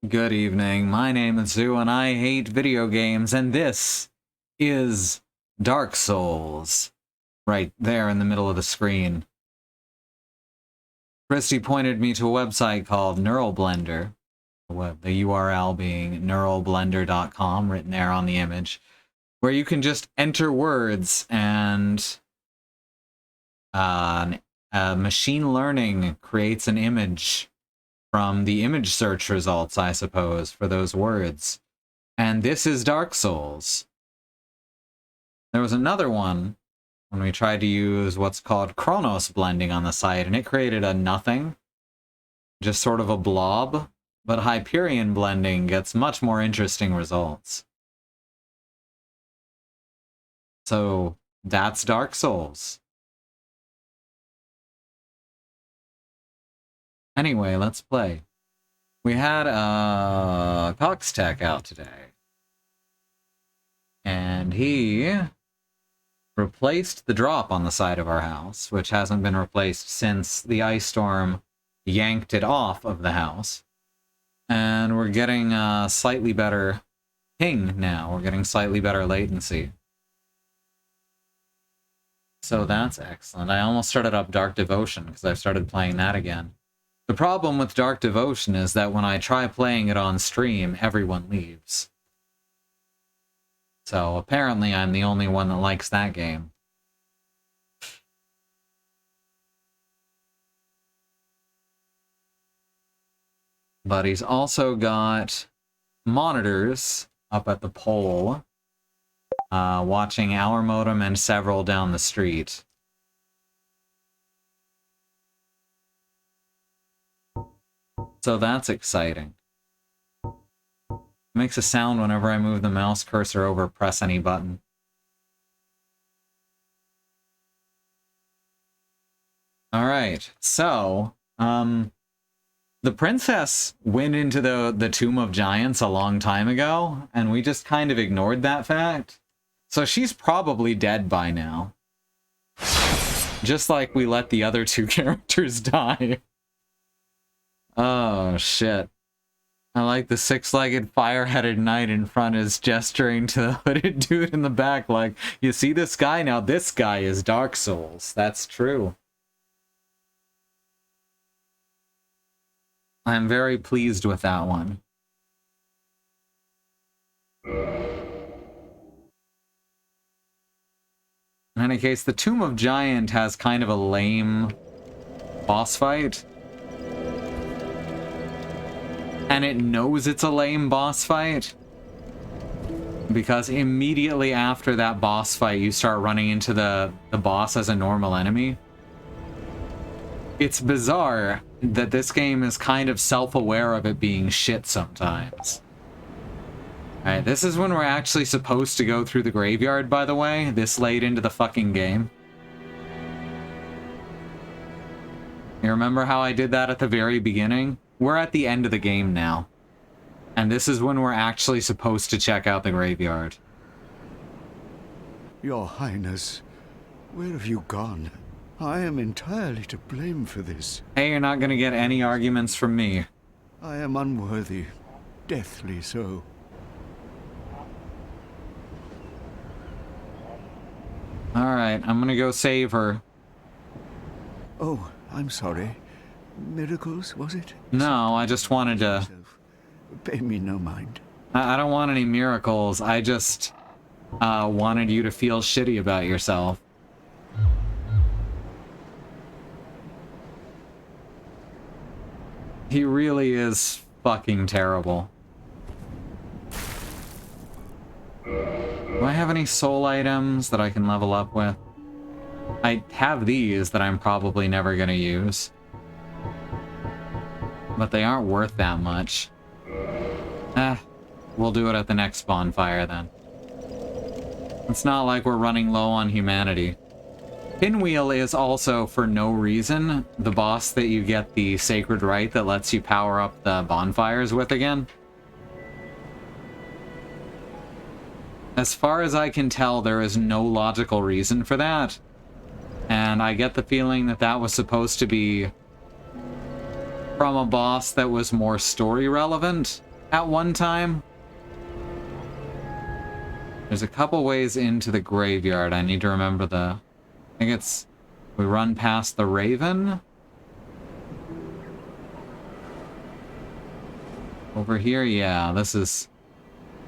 Good evening, my name is Zoo and I hate video games, and this is Dark Souls. Right there in the middle of the screen. Christy pointed me to a website called Neural Blender, the URL being neuralblender.com, written there on the image, where you can just enter words and machine learning creates an image from the image search results, I suppose, for those words. And this is Dark Souls. There was another one when we tried to use what's called Chronos blending on the site, and it created a nothing, just sort of a blob, but Hyperion blending gets much more interesting results. So that's Dark Souls. Anyway, let's play. We had Cox Tech out today. And he replaced the drop on the side of our house, which hasn't been replaced since the ice storm yanked it off of the house. And we're getting a slightly better ping now. We're getting slightly better latency. So that's excellent. I almost started up Dark Devotion because I've started playing that again. The problem with Dark Devotion is that when I try playing it on stream, everyone leaves. So apparently I'm the only one that likes that game. But he's also got monitors up at the pole, watching our modem and several down the street. So that's exciting. It makes a sound whenever I move the mouse cursor over, press any button. Alright, so, the princess went into the Tomb of Giants a long time ago, and we just kind of ignored that fact. So she's probably dead by now. Just like we let the other two characters die. Oh, shit. I like the six-legged fire-headed knight in front is gesturing to the hooded dude in the back like, you see this guy? Now this guy is Dark Souls. That's true. I'm very pleased with that one. In any case, the Tomb of Giant has kind of a lame boss fight. And it knows it's a lame boss fight, because immediately after that boss fight, you start running into the boss as a normal enemy. It's bizarre that this game is kind of self-aware of it being shit sometimes. Alright, this is when we're actually supposed to go through the graveyard, by the way, this late into the fucking game. You remember how I did that at the very beginning? We're at the end of the game now. And this is when we're actually supposed to check out the graveyard. Your Highness, where have you gone? I am entirely to blame for this. Hey, you're not gonna get any arguments from me. I am unworthy, deathly so. Alright, I'm gonna go save her. Oh, I'm sorry. Miracles, was it? No, I just wanted to... Pay me no mind. I don't want any miracles, I just wanted you to feel shitty about yourself. He really is fucking terrible. Do I have any soul items that I can level up with? I have these that I'm probably never gonna use. But they aren't worth that much. We'll do it at the next bonfire then. It's not like we're running low on humanity. Pinwheel is also, for no reason, the boss that you get the sacred right that lets you power up the bonfires with again. As far as I can tell, there is no logical reason for that. And I get the feeling that that was supposed to be from a boss that was more story relevant. at one time. There's a couple ways into the graveyard. I need to remember I think it's... We run past the Raven. Over here, yeah, this is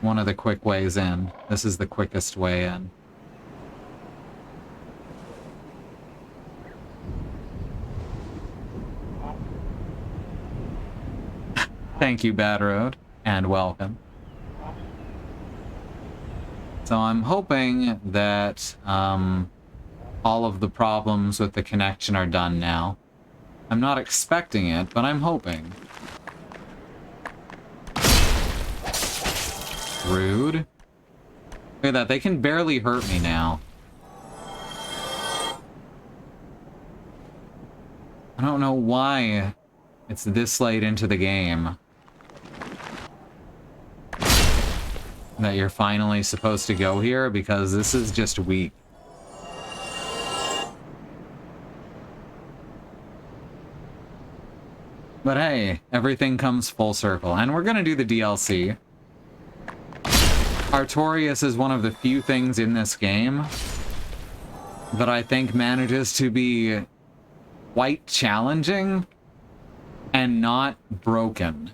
one of the quick ways in. This is the quickest way in. Thank you, Bad Road, and welcome. So I'm hoping that all of the problems with the connection are done now. I'm not expecting it, but I'm hoping. Rude. Look at that, they can barely hurt me now. I don't know why it's this late into the game that you're finally supposed to go here, because this is just weak. But hey, everything comes full circle, and we're gonna do the DLC. Artorius is one of the few things in this game that I think manages to be quite challenging and not broken.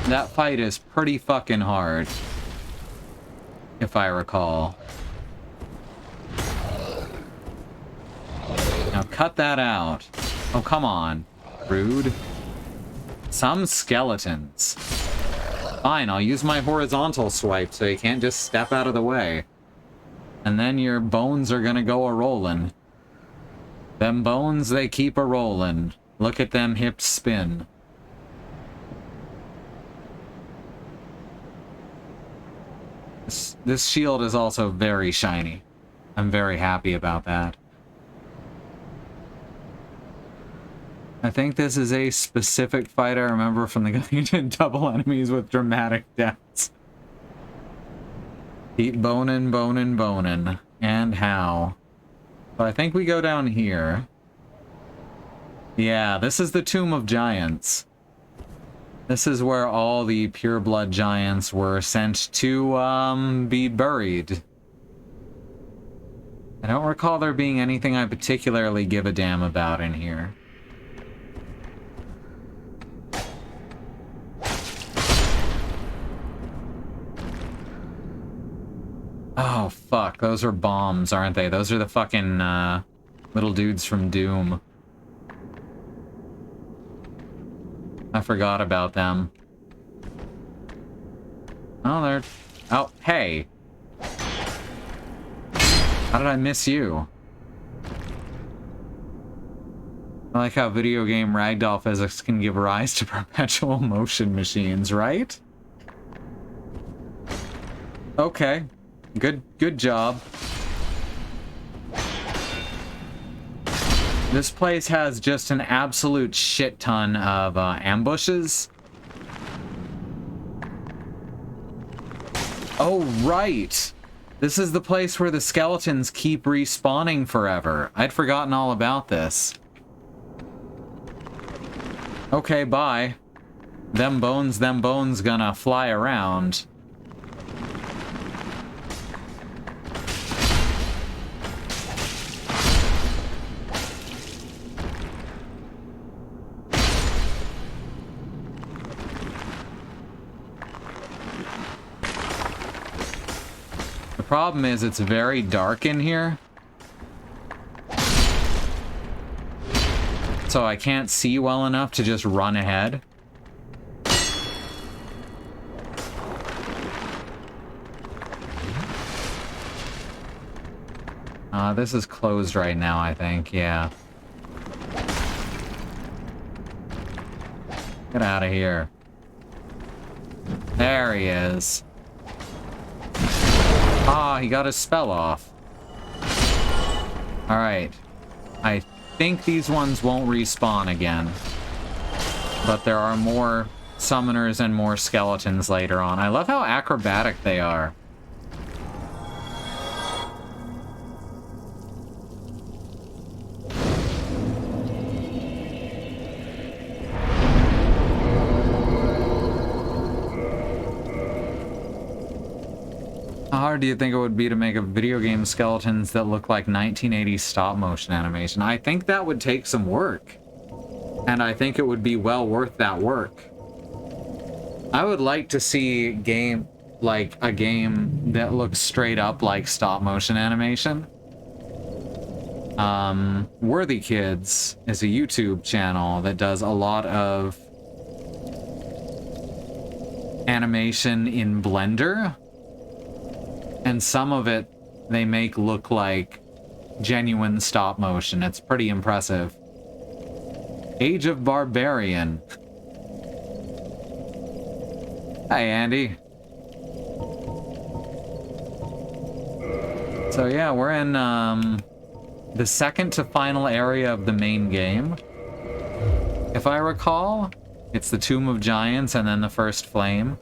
That fight is pretty fucking hard, if I recall. Now cut that out. Oh, come on. Rude. Some skeletons. Fine, I'll use my horizontal swipe so you can't just step out of the way. And then your bones are gonna go a-rollin'. Them bones, they keep a-rollin'. Look at them hips spin. This shield is also very shiny. I'm very happy about that. I think this is a specific fight I remember from the guy who did double enemies with dramatic deaths. Keep bonin', bonin', bonin'. And how? So I think we go down here. Yeah, this is the Tomb of Giants. This is where all the pureblood giants were sent to, be buried. I don't recall there being anything I particularly give a damn about in here. Oh, fuck. Those are bombs, aren't they? Those are the fucking, little dudes from Doom. I forgot about them. Oh, they're... Oh, hey! How did I miss you? I like how video game ragdoll physics can give rise to perpetual motion machines, right? Okay. Good job. This place has just an absolute shit ton of ambushes. Oh, right! This is the place where the skeletons keep respawning forever. I'd forgotten all about this. Okay, bye. Them bones gonna fly around. The problem is it's very dark in here. So I can't see well enough to just run ahead. This is closed right now, I think, yeah. Get out of here. There he is. Ah, he got his spell off. Alright. I think these ones won't respawn again. But there are more summoners and more skeletons later on. I love how acrobatic they are. How hard do you think it would be to make a video game skeletons that look like 1980s stop motion animation? I think that would take some work. And I think it would be well worth that work. I would like to see a game that looks straight up like stop motion animation. Worthy Kids is a YouTube channel that does a lot of animation in Blender. And some of it they make look like genuine stop motion. It's pretty impressive. Age of Barbarian. Hi, Andy. So yeah, we're in the second to final area of the main game. If I recall, it's the Tomb of Giants and then the first flame.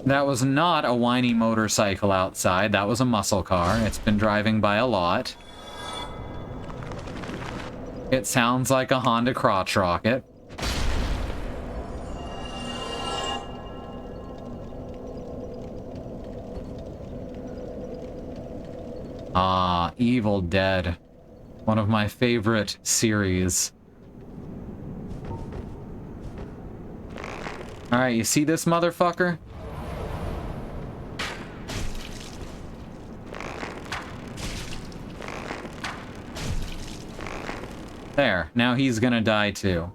That was not a whiny motorcycle outside. That was a muscle car. It's been driving by a lot. It sounds like a Honda crotch rocket. Ah, Evil Dead. One of my favorite series. Alright, you see this motherfucker? There, now he's gonna die too.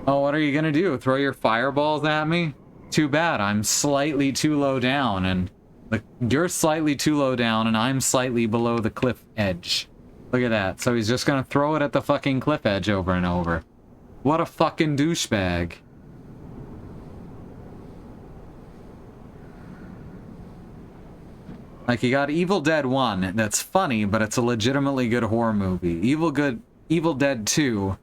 Oh, what are you gonna do? Throw your fireballs at me? Too bad, I'm slightly too low down, and you're slightly too low down, and I'm slightly below the cliff edge. Look at that. So he's just gonna throw it at the fucking cliff edge over and over. What a fucking douchebag. Like, you got Evil Dead 1, that's funny, but it's a legitimately good horror movie. Evil Dead 2,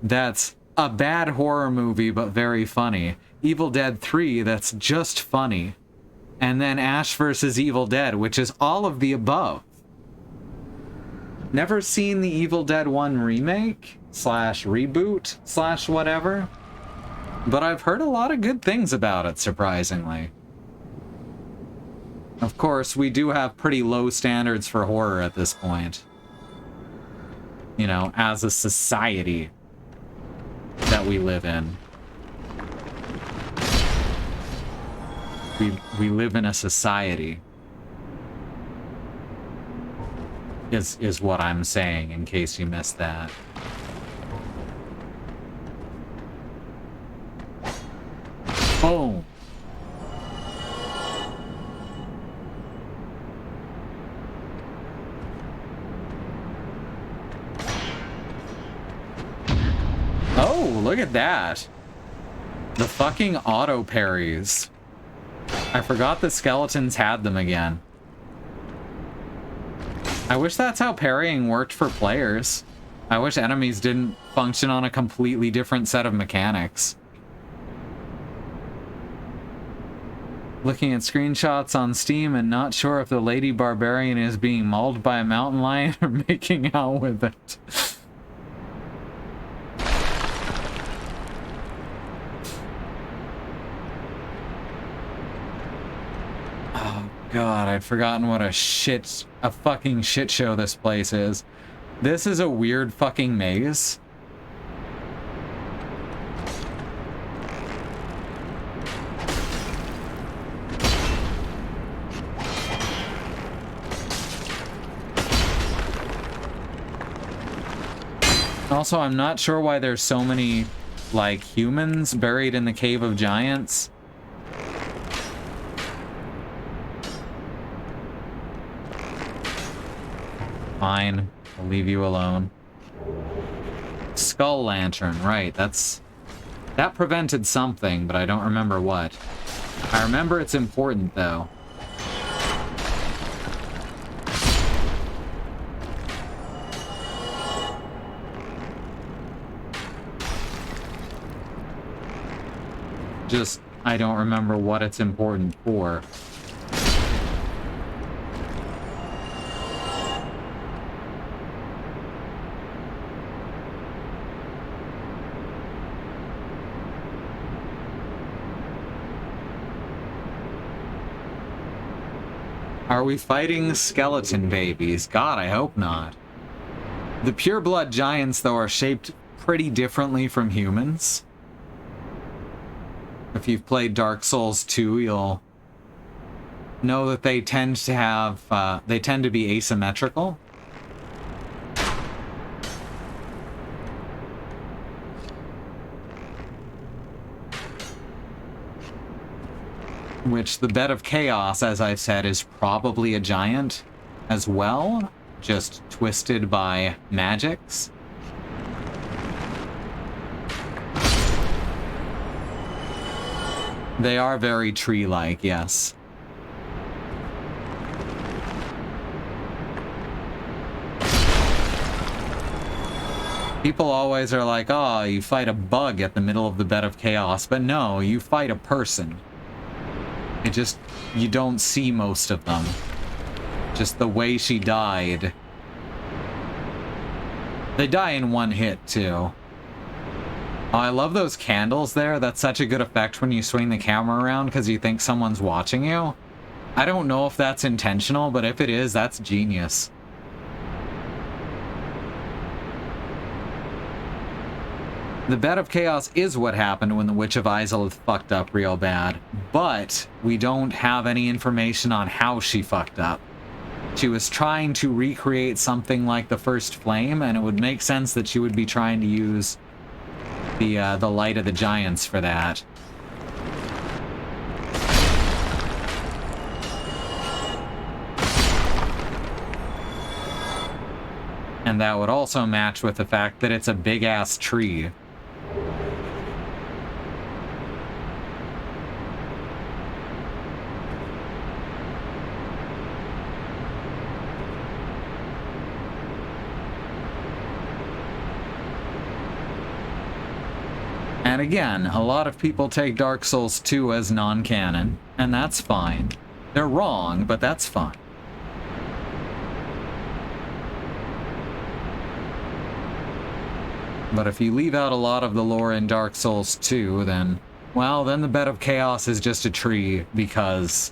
that's a bad horror movie, but very funny. Evil Dead 3, that's just funny. And then Ash vs. Evil Dead, which is all of the above. Never seen the Evil Dead 1 remake, / reboot, / whatever. But I've heard a lot of good things about it, surprisingly. Of course, we do have pretty low standards for horror at this point. You know, as a society that we live in. We live in a society. Is what I'm saying, in case you missed that. Boom. Oh, look at that. The fucking auto parries. I forgot the skeletons had them again. I wish that's how parrying worked for players. I wish enemies didn't function on a completely different set of mechanics. Looking at screenshots on Steam and not sure if the lady barbarian is being mauled by a mountain lion or making out with it. God, I'd forgotten what a fucking shit show this place is. This is a weird fucking maze. Also, I'm not sure why there's so many, like, humans buried in the Cave of Giants. Fine, I'll leave you alone. Skull lantern, right, that prevented something, but I don't remember what. I remember it's important, though. Just, I don't remember what it's important for. Are we fighting skeleton babies? God, I hope not. The pureblood giants, though, are shaped pretty differently from humans. If you've played Dark Souls 2, you'll know that they tend to have, they tend to be asymmetrical. Which the Bed of Chaos, as I've said, is probably a giant as well, just twisted by magics. They are very tree-like, yes. People always are like, oh, you fight a bug at the middle of the Bed of Chaos, but no, you fight a person. It just, you don't see most of them. Just the way she died. They die in one hit, too. Oh, I love those candles there. That's such a good effect when you swing the camera around because you think someone's watching you. I don't know if that's intentional, but if it is, that's genius. The Bed of Chaos is what happened when the Witch of Izalith fucked up real bad, but we don't have any information on how she fucked up. She was trying to recreate something like the First Flame, and it would make sense that she would be trying to use the Light of the Giants for that. And that would also match with the fact that it's a big-ass tree. And again, a lot of people take Dark Souls 2 as non-canon, and that's fine. They're wrong, but that's fine. But if you leave out a lot of the lore in Dark Souls 2, then, well, then the Bed of Chaos is just a tree, because...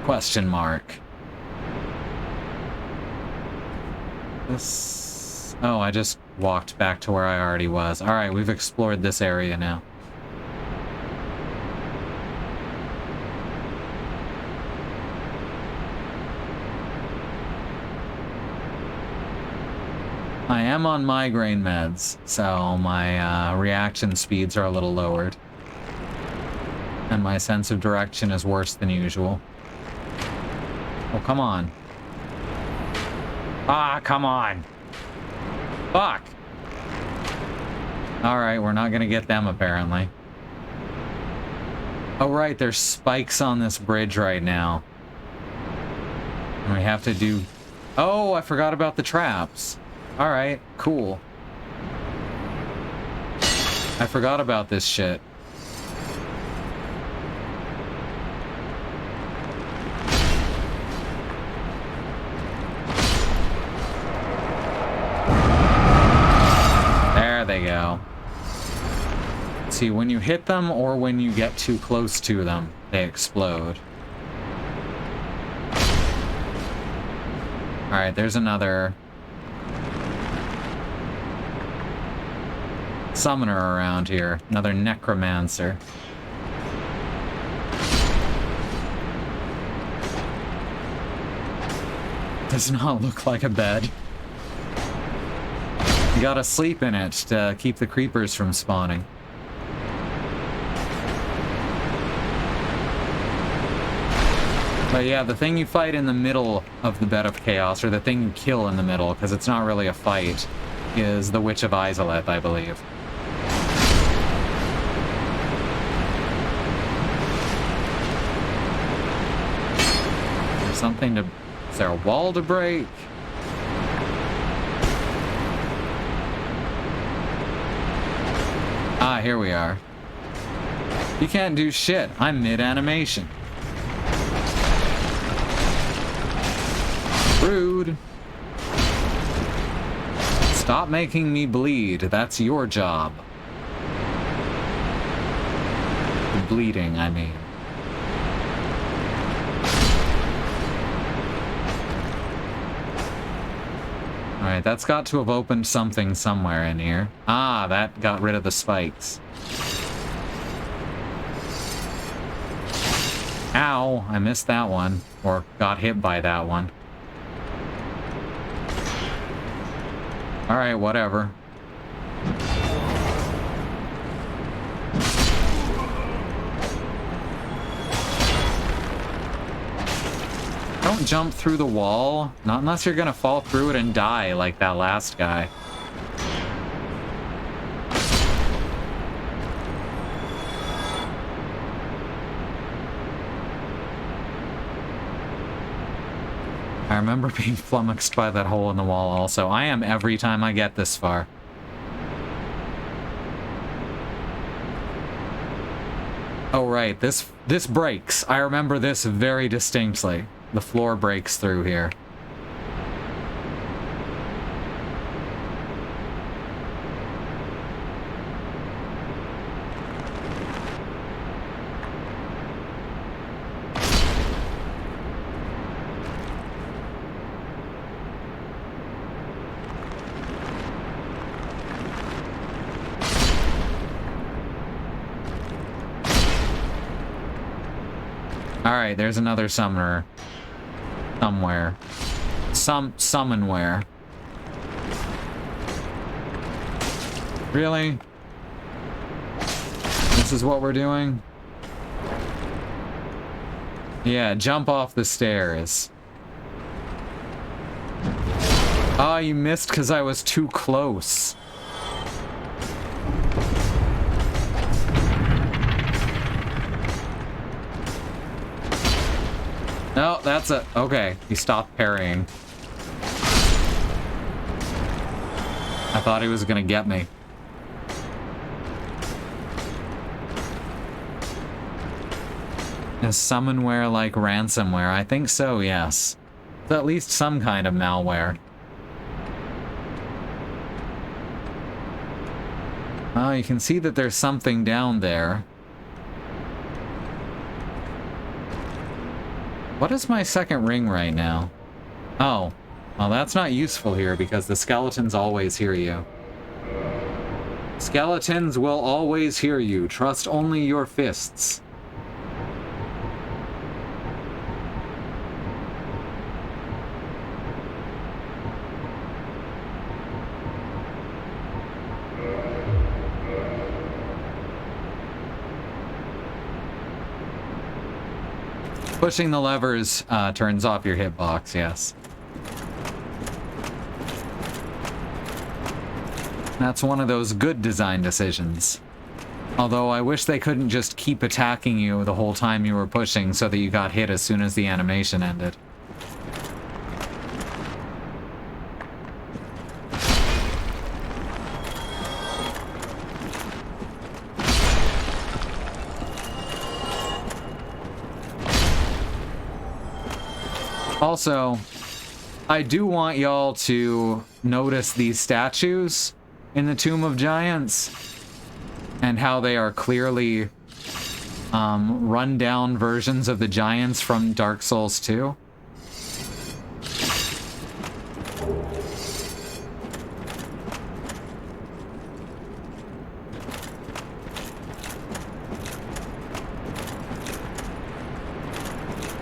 Question mark. This... Oh, I just walked back to where I already was. Alright, we've explored this area now. I am on migraine meds, so my reaction speeds are a little lowered. And my sense of direction is worse than usual. Oh, come on. Ah, come on! Fuck! Alright, we're not gonna get them, apparently. Oh, right, there's spikes on this bridge right now. And we have to do... Oh, I forgot about the traps. Alright, cool. I forgot about this shit. There they go. See, when you hit them or when you get too close to them, they explode. Alright, there's another... summoner around here. Another necromancer. Does not look like a bed. You gotta sleep in it to keep the creepers from spawning. But yeah, the thing you fight in the middle of the Bed of Chaos, or the thing you kill in the middle, because it's not really a fight, is the Witch of Izalith, I believe. Something to... Is there a wall to break? Ah, here we are. You can't do shit. I'm mid-animation. Rude. Stop making me bleed. That's your job. The bleeding, I mean. Alright, that's got to have opened something somewhere in here. Ah, that got rid of the spikes. Ow, I missed that one. Or got hit by that one. Alright, whatever. Don't jump through the wall. Not unless you're gonna fall through it and die like that last guy. I remember being flummoxed by that hole in the wall also. I am every time I get this far. Oh right, this breaks. I remember this very distinctly. The floor breaks through here. Alright, there's another summoner. Somewhere. Summonware. Really? This is what we're doing? Yeah, jump off the stairs. Oh, you missed because I was too close. No, that's a... Okay, he stopped parrying. I thought he was gonna get me. Is summonware like ransomware? I think so, yes. It's at least some kind of malware. Oh, you can see that there's something down there. What is my second ring right now? Oh, well that's not useful here because the skeletons always hear you. Skeletons will always hear you. Trust only your fists. Pushing the levers turns off your hitbox, yes. That's one of those good design decisions. Although I wish they couldn't just keep attacking you the whole time you were pushing so that you got hit as soon as the animation ended. Also, I do want y'all to notice these statues in the Tomb of Giants and how they are clearly run-down versions of the giants from Dark Souls 2.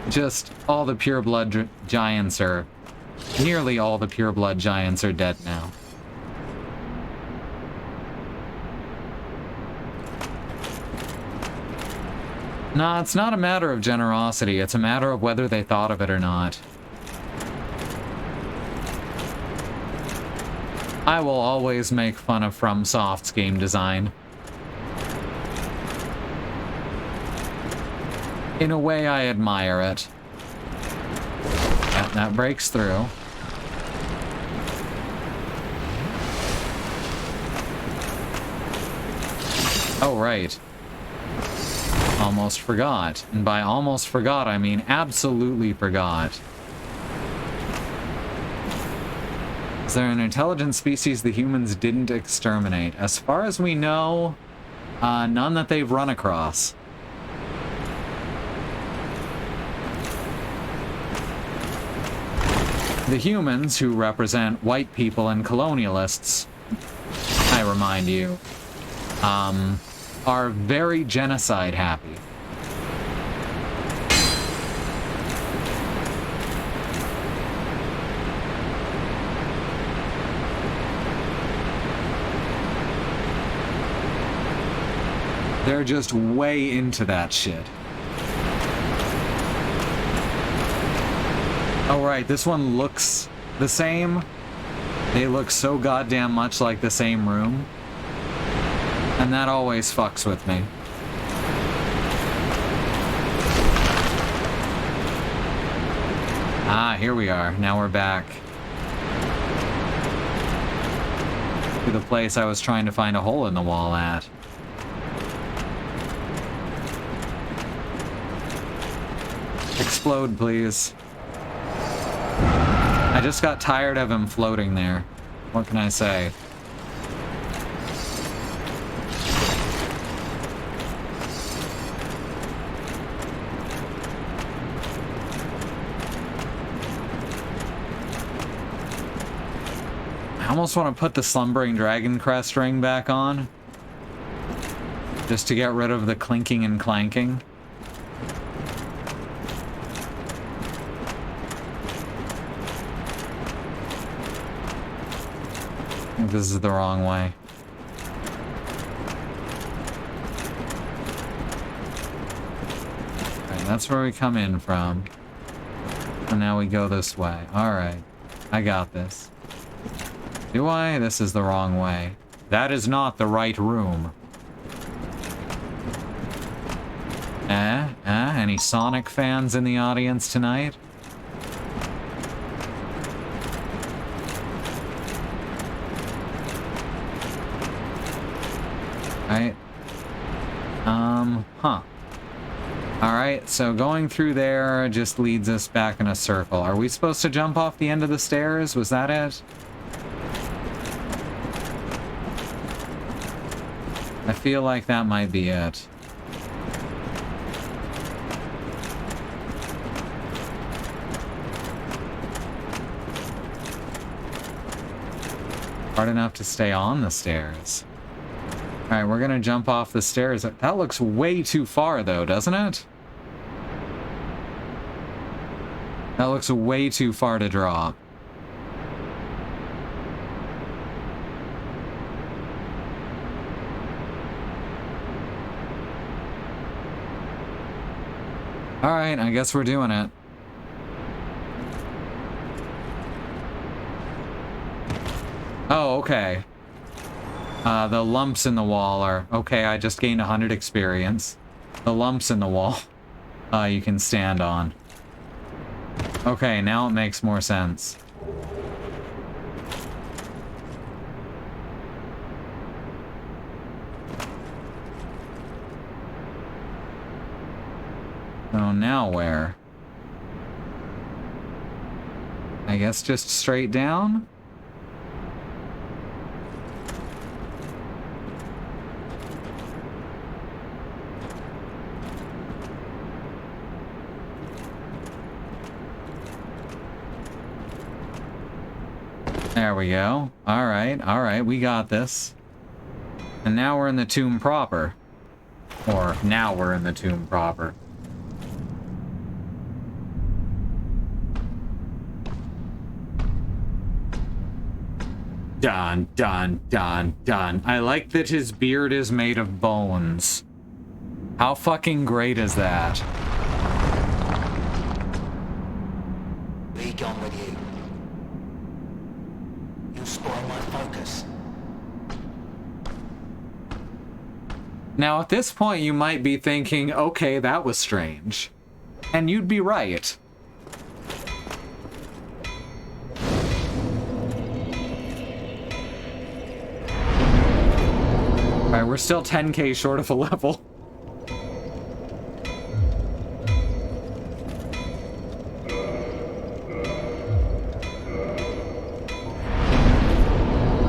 Just all the pureblood giants are... Nearly all the pureblood giants are dead now. Nah, it's not a matter of generosity, it's a matter of whether they thought of it or not. I will always make fun of FromSoft's game design. In a way, I admire it. Yeah, that breaks through. Oh, right. Almost forgot. And by almost forgot, I mean absolutely forgot. Is there an intelligent species the humans didn't exterminate? As far as we know, none that they've run across. The humans, who represent white people and colonialists, I remind you, are very genocide happy. They're just way into that shit. Oh right, this one looks the same. They look so goddamn much like the same room. And that always fucks with me. Ah, here we are. Now we're back to the place I was trying to find a hole in the wall at. Explode, please. I just got tired of him floating there. What can I say? I almost want to put the Slumbering Dragon Crest ring back on, just to get rid of the clinking and clanking. I think this is the wrong way. Alright, that's where we come in from. And now we go this way. Alright. I got this. Do I? This is the wrong way. That is not the right room. Any Sonic fans in the audience tonight? Right. Alright, so going through there just leads us back in a circle. Are we supposed to jump off the end of the stairs? Was that it? I feel like that might be it. Hard enough to stay on the stairs. Alright, we're gonna jump off the stairs. That looks way too far, though, doesn't it? That looks way too far to drop. Alright, I guess we're doing it. Oh, okay. The lumps in the wall are... Okay, I just gained 100 experience. The lumps in the wall, you can stand on. Okay, now it makes more sense. So now where? I guess just straight down? There we go. Alright, we got this. And now we're in the tomb proper. Or, now we're in the tomb proper. Dun, dun, dun, dun. I like that his beard is made of bones. How fucking great is that? Be gone with you. You spoil my focus. Now, at this point, you might be thinking, okay, that was strange. And you'd be right. Alright, we're still 10k short of a level.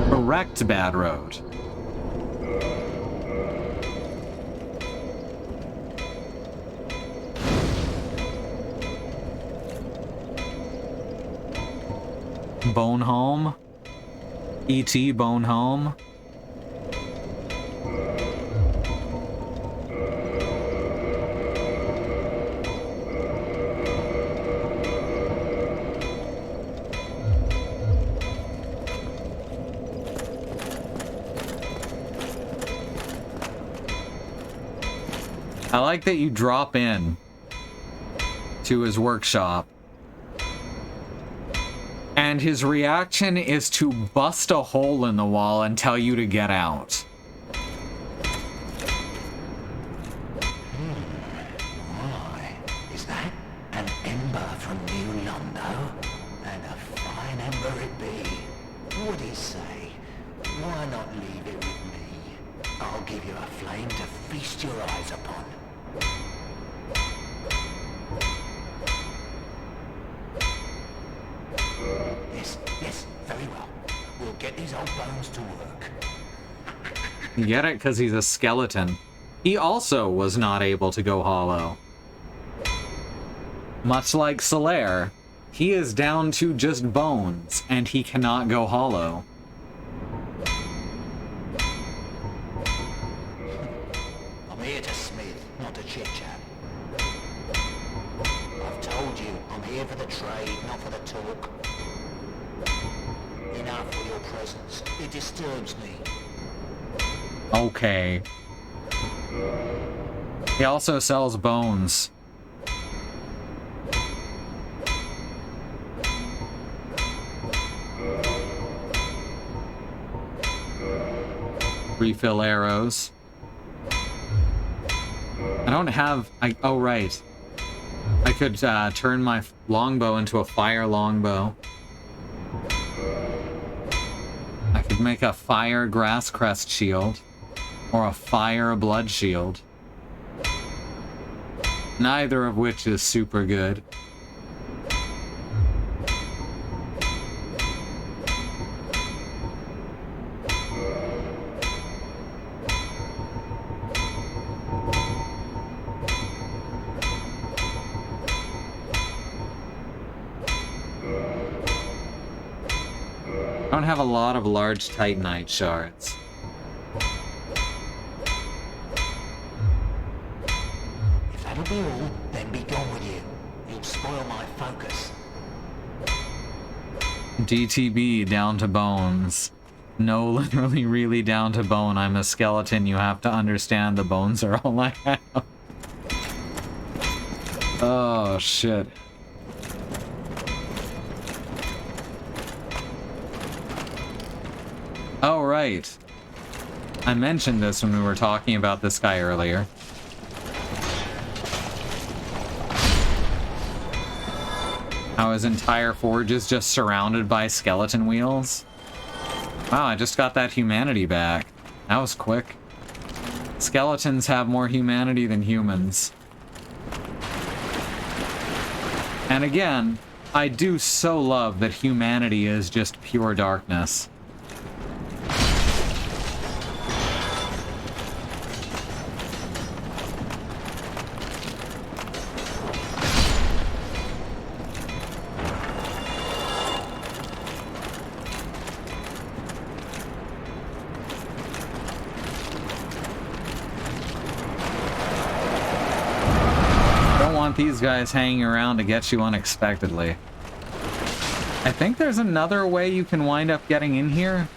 Correct, bad road. Bone home. E.T. Bone home. I like that you drop in to his workshop and his reaction is to bust a hole in the wall and tell you to get out. Why? Is that an ember from New Londo? And a fine ember it be. Would he say? Why not leave it with me? I'll give you a flame to feast your eyes upon. Yes, very well. We'll get these old bones to work. You get it? Because he's a skeleton. He also was not able to go hollow. Much like Solaire, he is down to just bones, and he cannot go hollow. I'm here to smith, not to chit-chat. I've told you, I'm here for the trade, not for the talk. Enough with your presence. It disturbs me. Okay. He also sells bones. Refill arrows. I don't have... oh, right. I could turn my longbow into a fire longbow. I could make a fire grass crest shield. Or a fire blood shield. Neither of which is super good. I don't have a lot of large titanite shards. If that'll be all, then be gone with you. You'll spoil my focus. DTB down to bones. No, literally really down to bone. I'm a skeleton. You have to understand the bones are all I have. Oh, shit. Oh, right. I mentioned this when we were talking about this guy earlier. How his entire forge is just surrounded by skeleton wheels. Wow, I just got that humanity back. That was quick. Skeletons have more humanity than humans. And again, I do so love that humanity is just pure darkness. These guys hanging around to get you unexpectedly. I think there's another way you can wind up getting in here.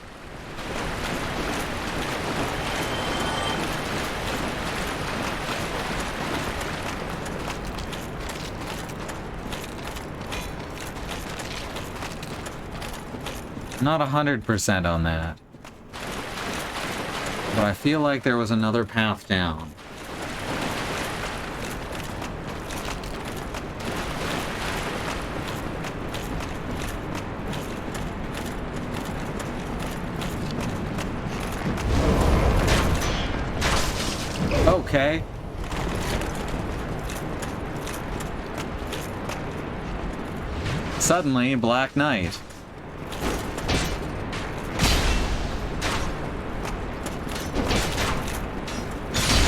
Not 100% on that. But I feel like there was another path down. Okay. Suddenly, Black Knight.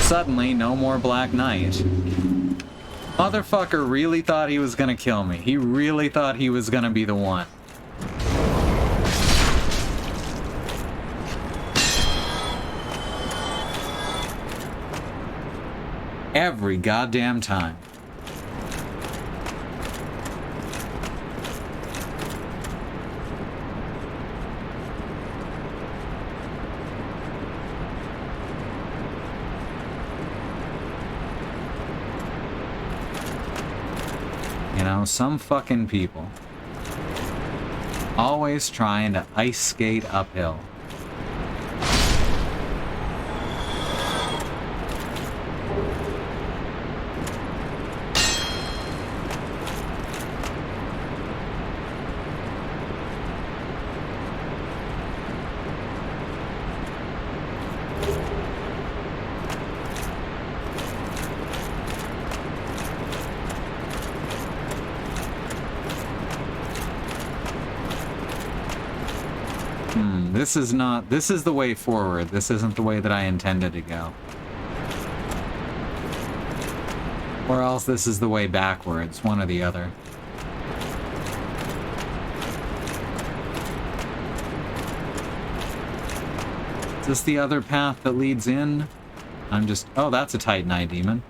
Suddenly, no more Black Knight. Motherfucker really thought he was gonna kill me. He really thought he was gonna be the one. Every goddamn time. You know, some fucking people always trying to ice skate uphill. This is the way forward. This isn't the way that I intended to go. Or else this is the way backwards, one or the other. Is this the other path that leads in? Oh, that's a Titanite demon.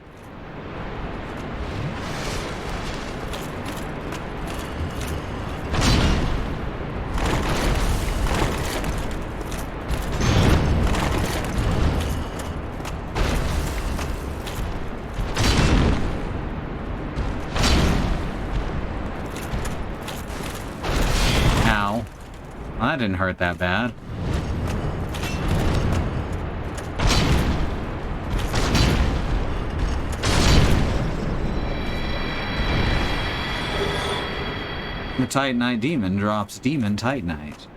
That didn't hurt that bad. The Titanite demon drops demon Titanite.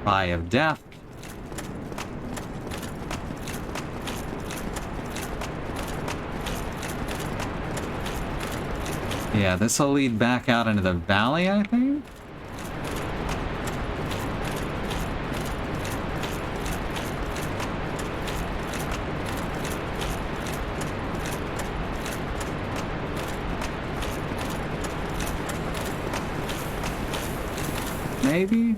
Eye of Death. Yeah, this will lead back out into the valley, I think? Maybe?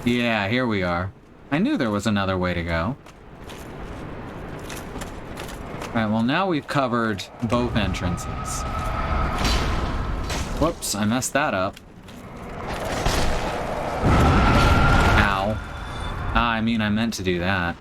Yeah, here we are. I knew there was another way to go. Alright, well now we've covered both entrances. Whoops, I messed that up. Ow. I mean, I meant to do that.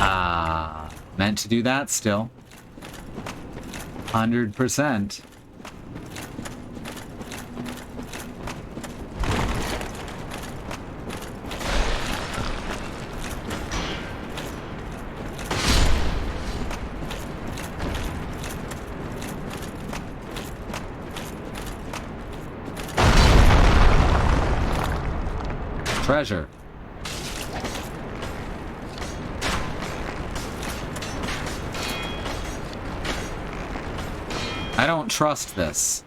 Ow. Meant to do that still. 100%. Treasure. I don't trust this.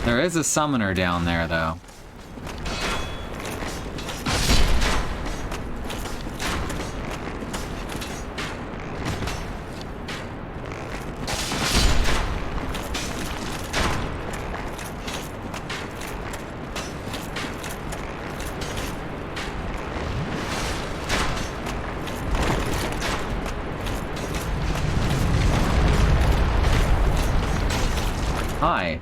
There is a summoner down there, though. Hi.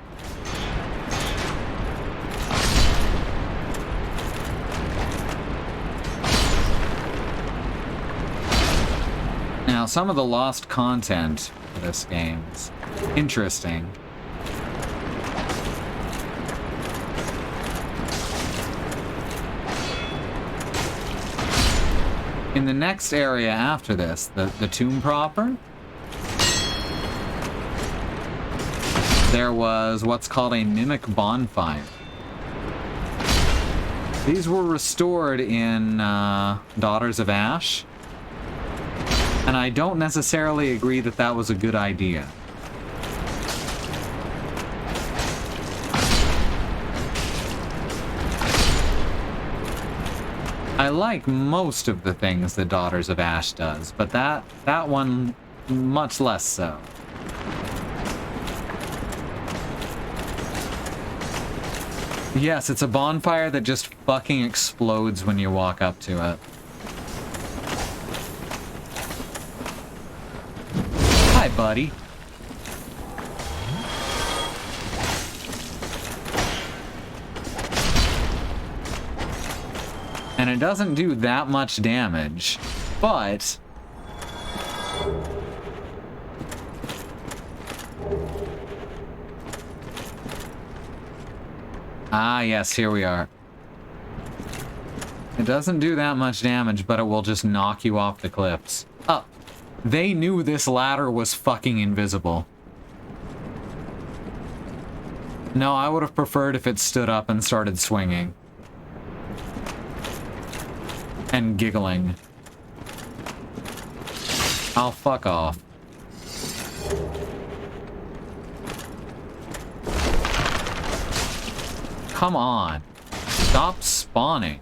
Now, some of the lost content for this game is interesting. In the next area after this, the tomb proper, there was what's called a mimic bonfire. These were restored in Daughters of Ash, and I don't necessarily agree that that was a good idea. I like most of the things that Daughters of Ash does, but that one much less so. Yes, it's a bonfire that just fucking explodes when you walk up to it. Hi, buddy. And it doesn't do that much damage, but... Ah, yes, here we are. It doesn't do that much damage, but it will just knock you off the cliffs. Oh, they knew this ladder was fucking invisible. No, I would have preferred if it stood up and started swinging. And giggling. I'll fuck off. Come on. Stop spawning.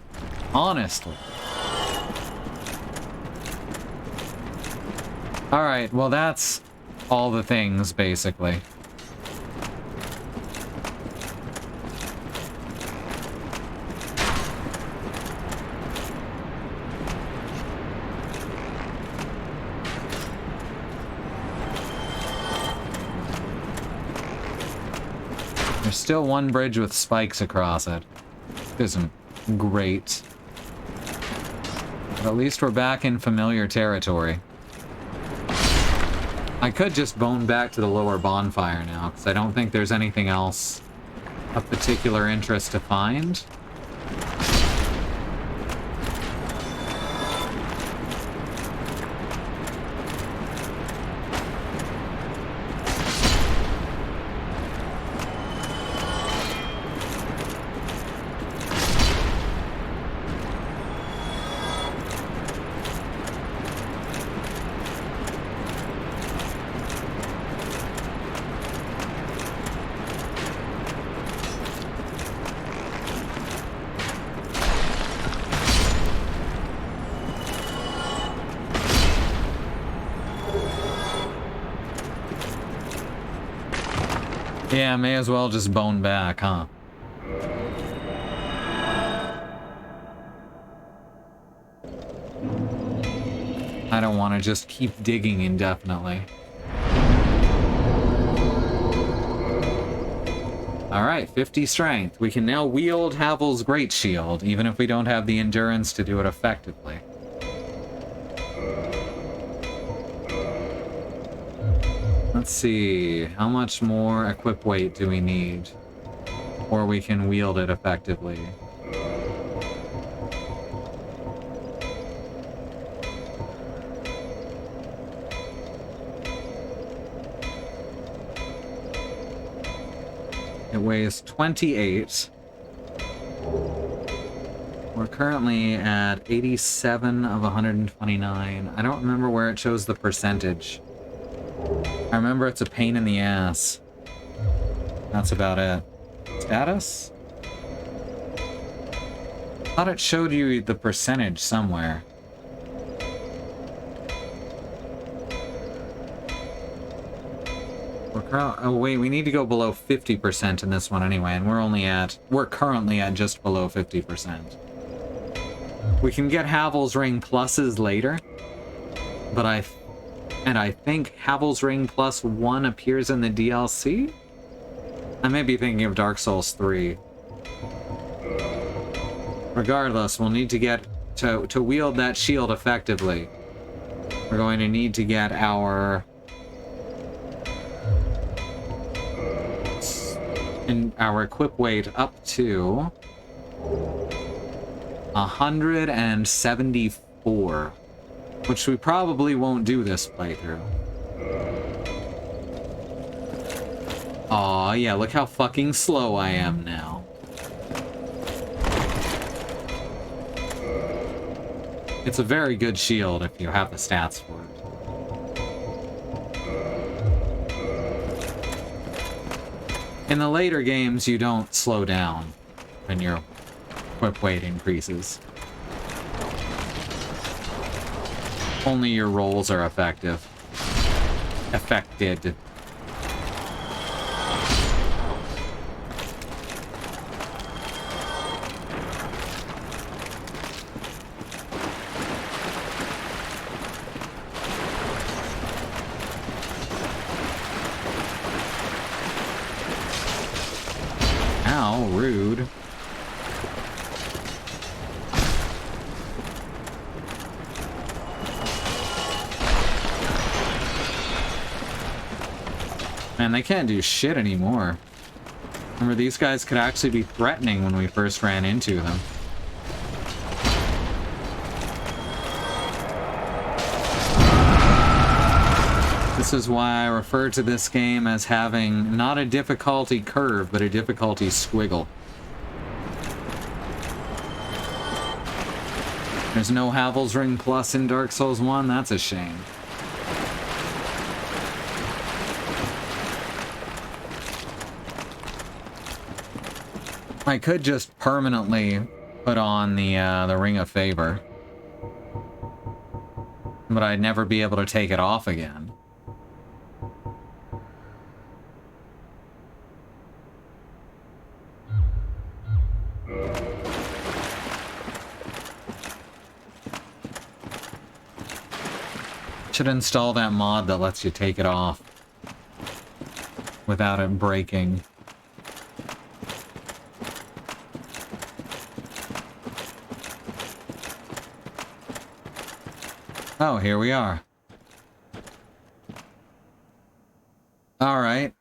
Honestly. Alright, well that's all the things, basically. There's still one bridge with spikes across it. Isn't great. But at least we're back in familiar territory. I could just bone back to the lower bonfire now, because I don't think there's anything else of particular interest to find. Yeah, may as well just bone back, huh? I don't want to just keep digging indefinitely. Alright, 50 strength. We can now wield Havel's Great Shield, even if we don't have the endurance to do it effectively. Let's see, how much more equip weight do we need? Or we can wield it effectively. It weighs 28. We're currently at 87 of 129. I don't remember where it shows the percentage. I remember it's a pain in the ass. That's about it. Status? Thought it showed you the percentage somewhere. Oh wait, we need to go below 50% in this one anyway, and we're currently at just below 50%. We can get Havel's Ring pluses later, but I think Havel's Ring plus 1 appears in the DLC? I may be thinking of Dark Souls 3. Regardless, we'll need to get to wield that shield effectively. We're going to need to get our equip weight up to 174, which we probably won't do this playthrough. Aw, yeah, look how fucking slow I am now. It's a very good shield if you have the stats for it. In the later games, you don't slow down when your equip weight increases. Only your rolls are effective. Affected. Ow, rude. Man, they can't do shit anymore. Remember, these guys could actually be threatening when we first ran into them. This is why I refer to this game as having not a difficulty curve, but a difficulty squiggle. There's no Havel's Ring Plus in Dark Souls 1? That's a shame. I could just permanently put on the Ring of Favor, but I'd never be able to take it off again. Should install that mod that lets you take it off without it breaking. Oh, here we are. All right.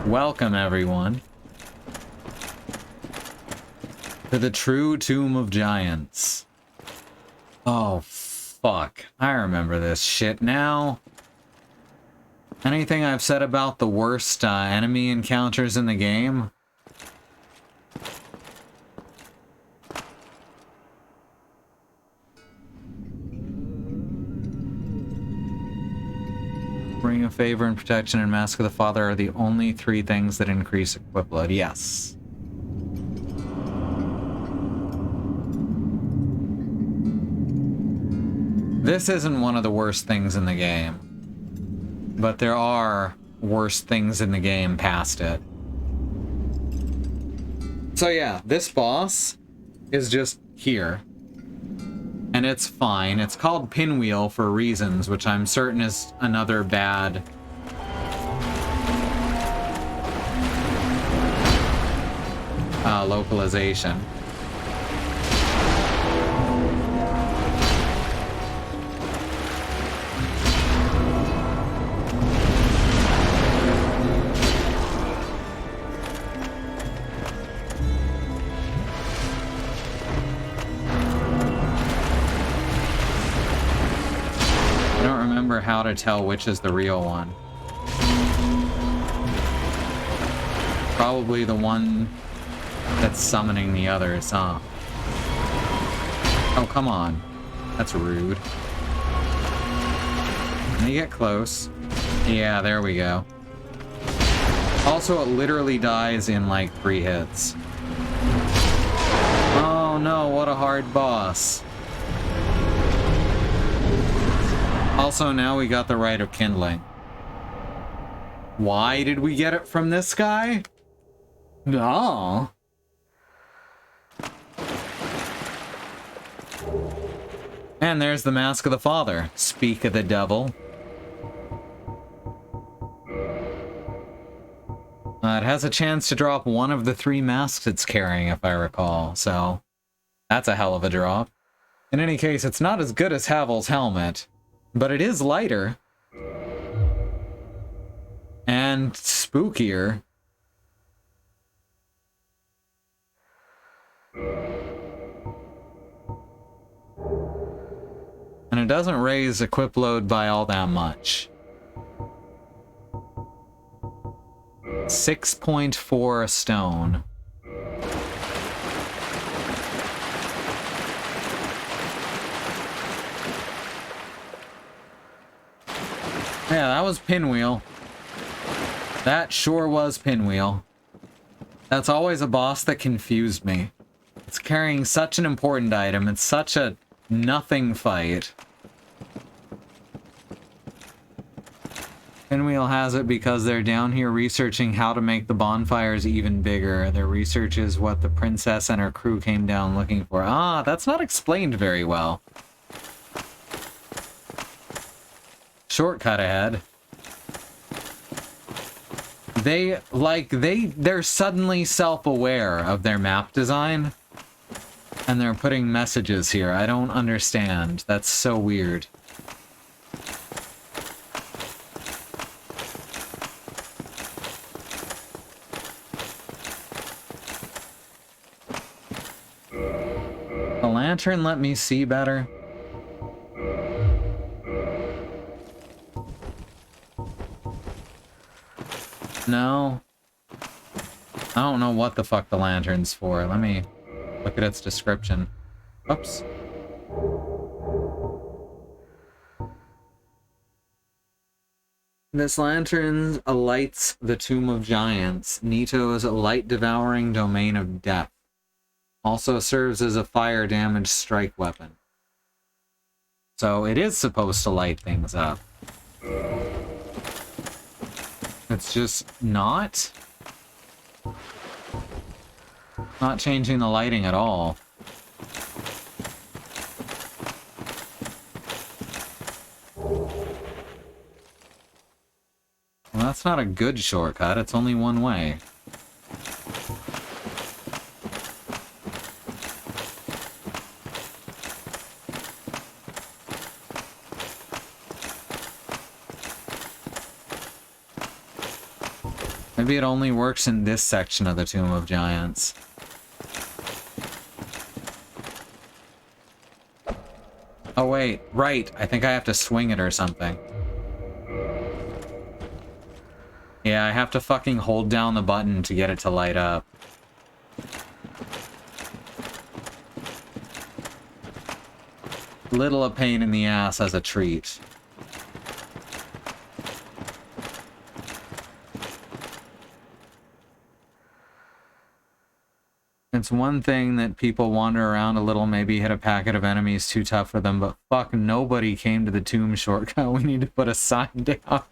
Welcome, everyone, to the true Tomb of Giants. Oh, fuck. I remember this shit now. Anything I've said about the worst enemy encounters in the game? Ring of Favor and Protection and Mask of the Father are the only three things that increase equip load. Yes. This isn't one of the worst things in the game, but there are worse things in the game past it. So yeah, this boss is just here. And it's fine. It's called Pinwheel for reasons, which I'm certain is another bad localization. How to tell which is the real one. Probably the one that's summoning the others, huh? Oh, come on. That's rude. Let me get close. Yeah, there we go. Also, it literally dies in like 3 hits. Oh no, what a hard boss. Also, now we got the Rite of Kindling. Why did we get it from this guy? No. And there's the Mask of the Father. Speak of the devil. It has a chance to drop one of the 3 masks it's carrying, if I recall, so that's a hell of a drop. In any case, it's not as good as Havel's helmet. But it is lighter. And spookier. And it doesn't raise equip load by all that much. 6.4 a stone. Yeah, that was Pinwheel. That sure was Pinwheel. That's always a boss that confused me. It's carrying such an important item. It's such a nothing fight. Pinwheel has it because they're down here researching how to make the bonfires even bigger. Their research is what the princess and her crew came down looking for. Ah, that's not explained very well. Shortcut ahead. They're suddenly self-aware of their map design. And they're putting messages here. I don't understand. That's so weird. The lantern let me see better. No. I don't know what the fuck the lantern's for. Let me look at its description. Oops. This lantern lights the Tomb of Giants, Nito's light-devouring domain of death. Also serves as a fire-damaged strike weapon. So it is supposed to light things up. It's just not changing the lighting at all. Well, that's not a good shortcut. It's only one way. Maybe it only works in this section of the Tomb of Giants. Oh wait, right. I think I have to swing it or something. Yeah, I have to fucking hold down the button to get it to light up. Little a pain in the ass as a treat. It's one thing that people wander around a little, maybe hit a packet of enemies too tough for them, but fuck, nobody came to the tomb shortcut. We need to put a sign down.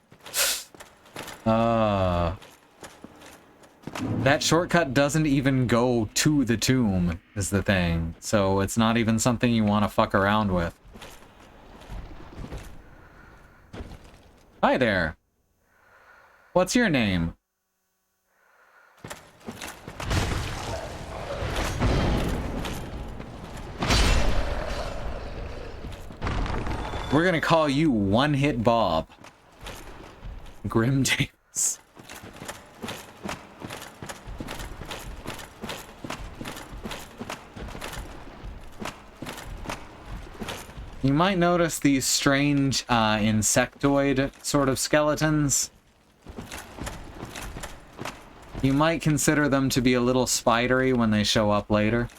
That shortcut doesn't even go to the tomb, is the thing. So it's not even something you want to fuck around with. Hi there. What's your name? We're gonna call you One-Hit Bob. Grim Davis. You might notice these strange insectoid sort of skeletons. You might consider them to be a little spidery when they show up later.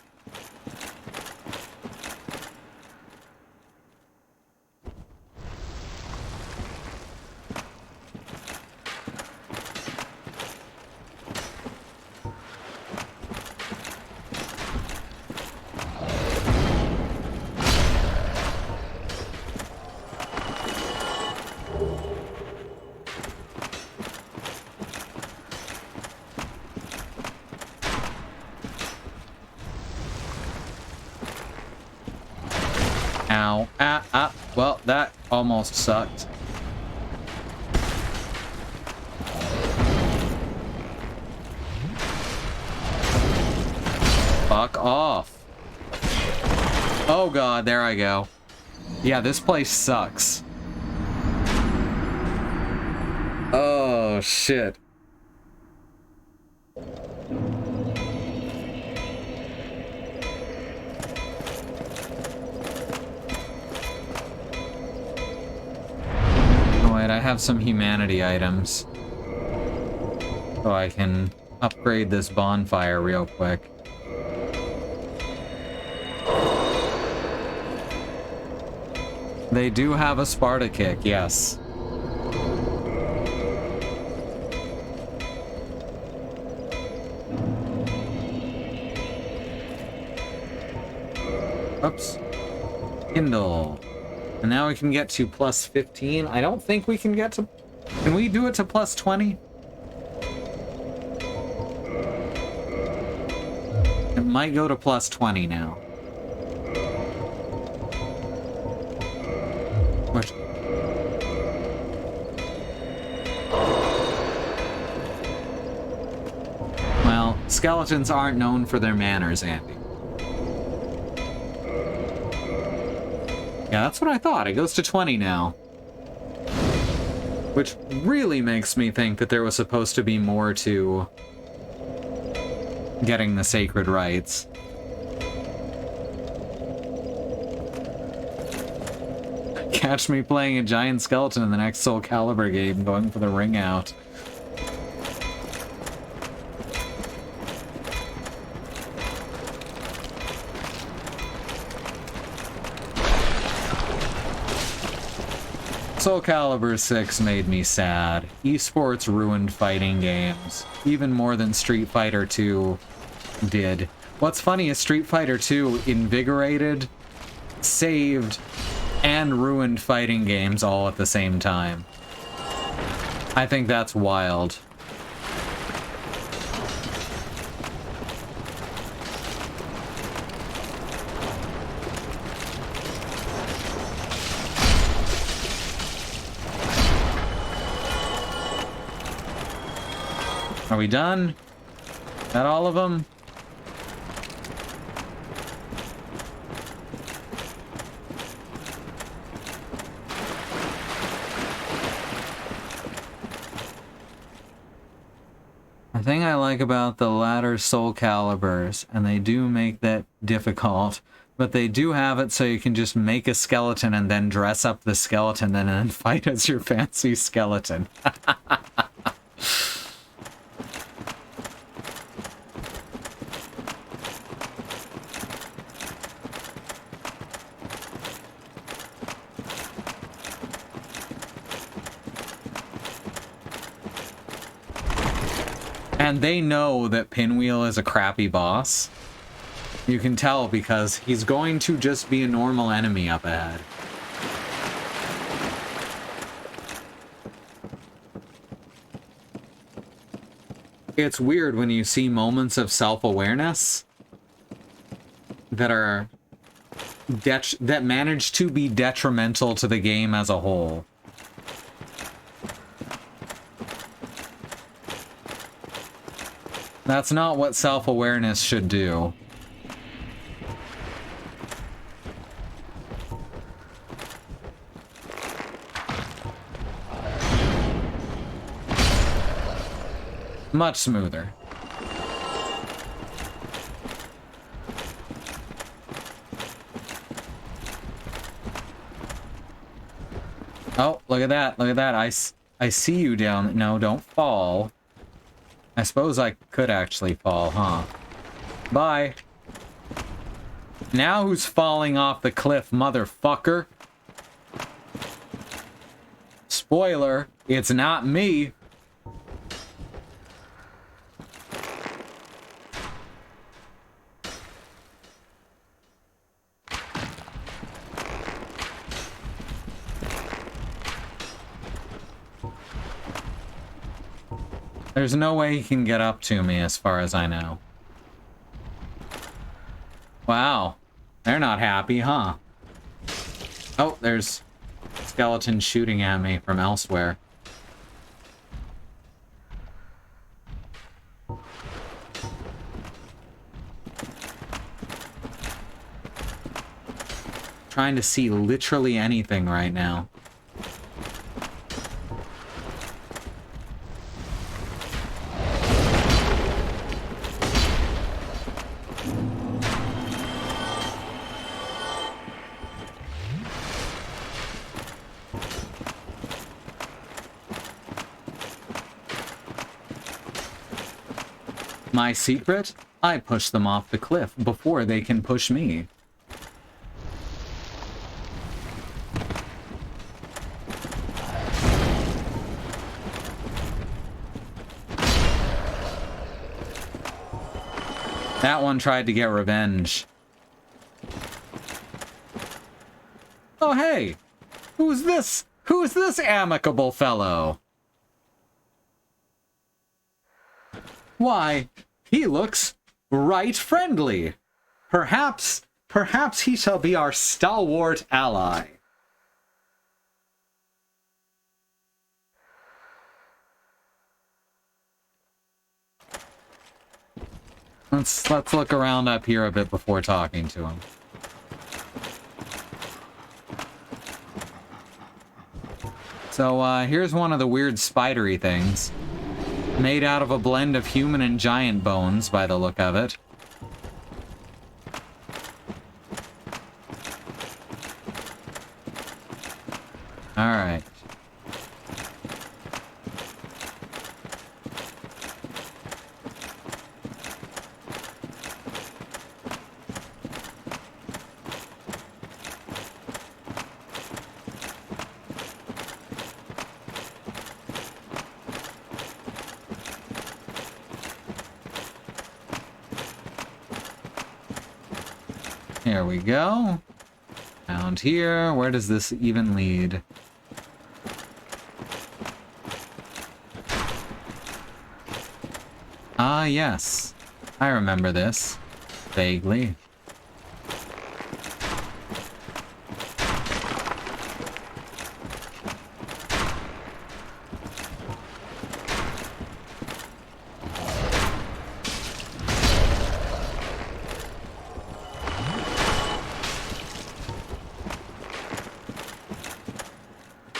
Ow. Well, that almost sucked. Fuck off. Oh god, there I go. Yeah, this place sucks. Oh, shit. I have some humanity items, so I can upgrade this bonfire real quick. They do have a Sparta kick, yes. Oops. Kindle. And now we can get to plus 15. I don't think we can get to... Can we do it to plus 20? It might go to plus 20 now. Which... Well, skeletons aren't known for their manners, Andy. Yeah, that's what I thought. It goes to 20 now. Which really makes me think that there was supposed to be more to getting the sacred rites. Catch me playing a giant skeleton in the next Soul Calibur game, going for the ring out. Soul Calibur 6 made me sad. Esports ruined fighting games, even more than Street Fighter 2 did. What's funny is Street Fighter 2 invigorated, saved, and ruined fighting games all at the same time. I think that's wild. Are we done? Is that all of them? The thing I like about the latter Soul Caliburs, and they do make that difficult, but they do have it so you can just make a skeleton and then dress up the skeleton and then fight as your fancy skeleton. And they know that Pinwheel is a crappy boss. You can tell because he's going to just be a normal enemy up ahead. It's weird when you see moments of self-awareness that are that manage to be detrimental to the game as a whole. That's not what self-awareness should do. Much smoother. Oh, look at that. Look at that. I see you down. No, don't fall. I suppose I could actually fall, huh? Bye. Now who's falling off the cliff, motherfucker? Spoiler, it's not me. There's no way he can get up to me as far as I know. Wow. They're not happy, huh? Oh, there's skeletons shooting at me from elsewhere. Trying to see literally anything right now. My secret? I push them off the cliff before they can push me. That one tried to get revenge. Oh, hey! Who's this? Who's this amicable fellow? Why, he looks right friendly. Perhaps he shall be our stalwart ally. Let's look around up here a bit before talking to him. So, here's one of the weird spidery things. Made out of a blend of human and giant bones, by the look of it. Alright. Here we go. Down here. Where does this even lead? Ah, yes. I remember this. Vaguely.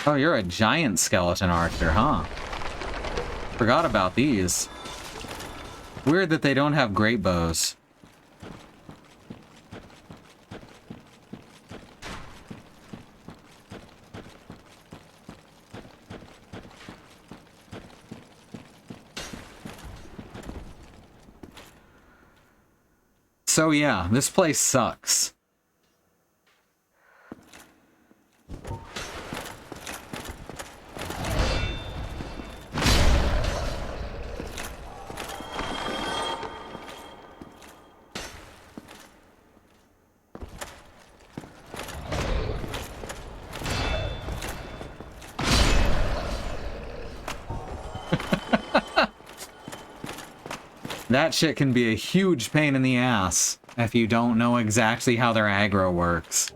Oh, you're a giant skeleton archer, huh? Forgot about these. Weird that they don't have great bows. So yeah, this place sucks. That shit can be a huge pain in the ass if you don't know exactly how their aggro works.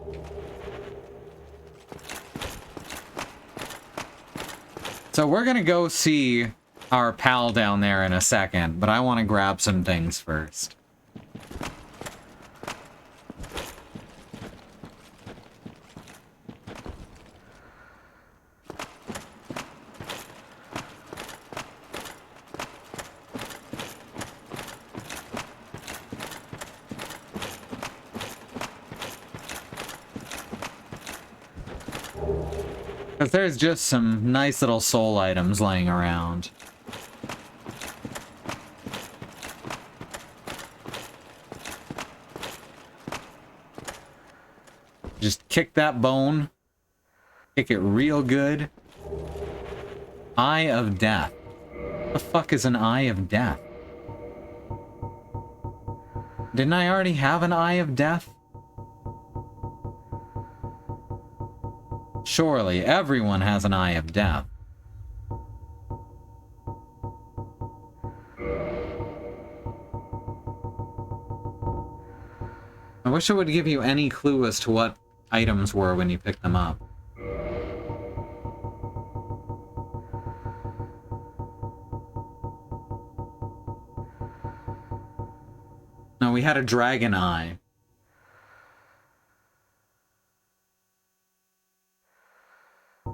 So we're gonna go see our pal down there in a second, but I want to grab some things first. Because there's just some nice little soul items laying around. Just kick that bone. Kick it real good. Eye of Death. What the fuck is an Eye of Death? Didn't I already have an Eye of Death? Surely, everyone has an Eye of Death. I wish it would give you any clue as to what items were when you picked them up. No, we had a dragon eye.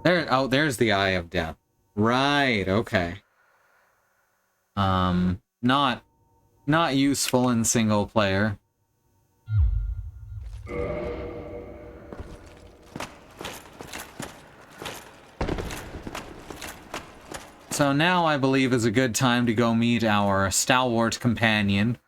There, oh, there's the Eye of Death. Right, okay. Not useful in single player. So now I believe is a good time to go meet our stalwart companion.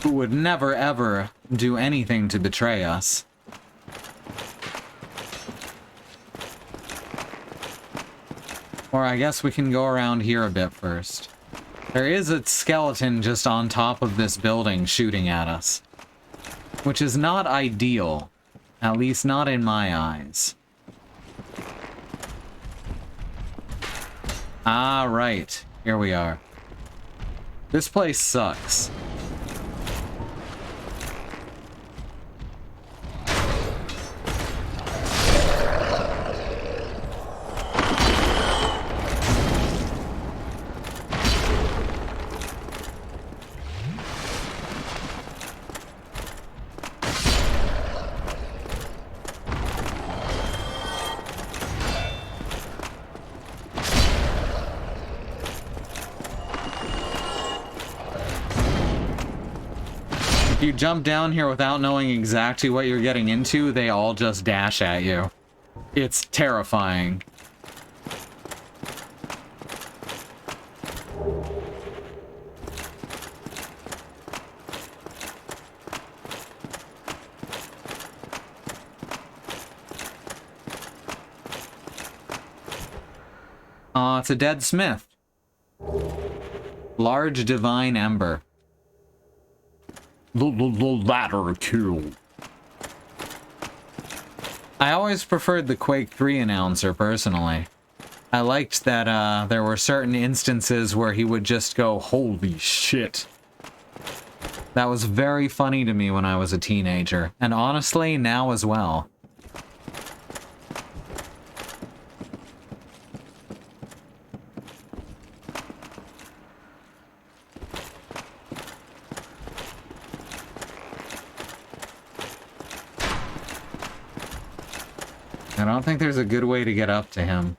Who would never ever do anything to betray us. Or I guess we can go around here a bit first. There is a skeleton just on top of this building shooting at us, which is not ideal, at least not in my eyes. Ah, right. Here we are. This place sucks. If you jump down here without knowing exactly what you're getting into, they all just dash at you. It's terrifying. It's a dead smith. Large divine ember. The latter kill. I always preferred the Quake 3 announcer, personally. I liked that there were certain instances where he would just go, "Holy shit." That was very funny to me when I was a teenager, and honestly, now as well. I don't think there's a good way to get up to him.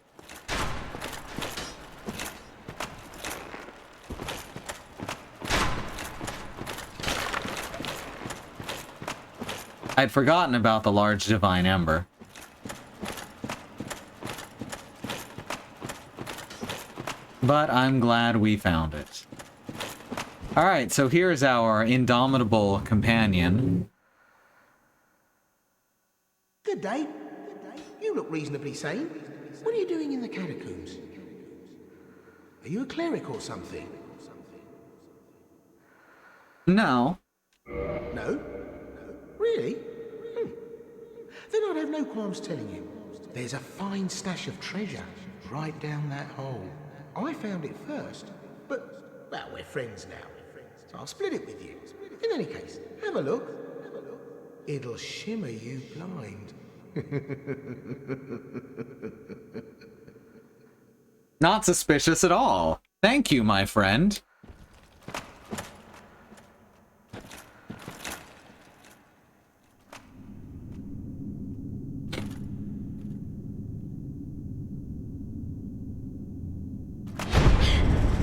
I'd forgotten about the large divine ember. But I'm glad we found it. Alright, so here's our indomitable companion. Good day. You look reasonably sane. What are you doing in the catacombs? Are you a cleric or something? No. No? Really? Then I'd have no qualms telling you. There's a fine stash of treasure right down that hole. I found it first, but, well, we're friends now. So I'll split it with you. In any case, have a look. It'll shimmer you blind. Not suspicious at all. Thank you, my friend.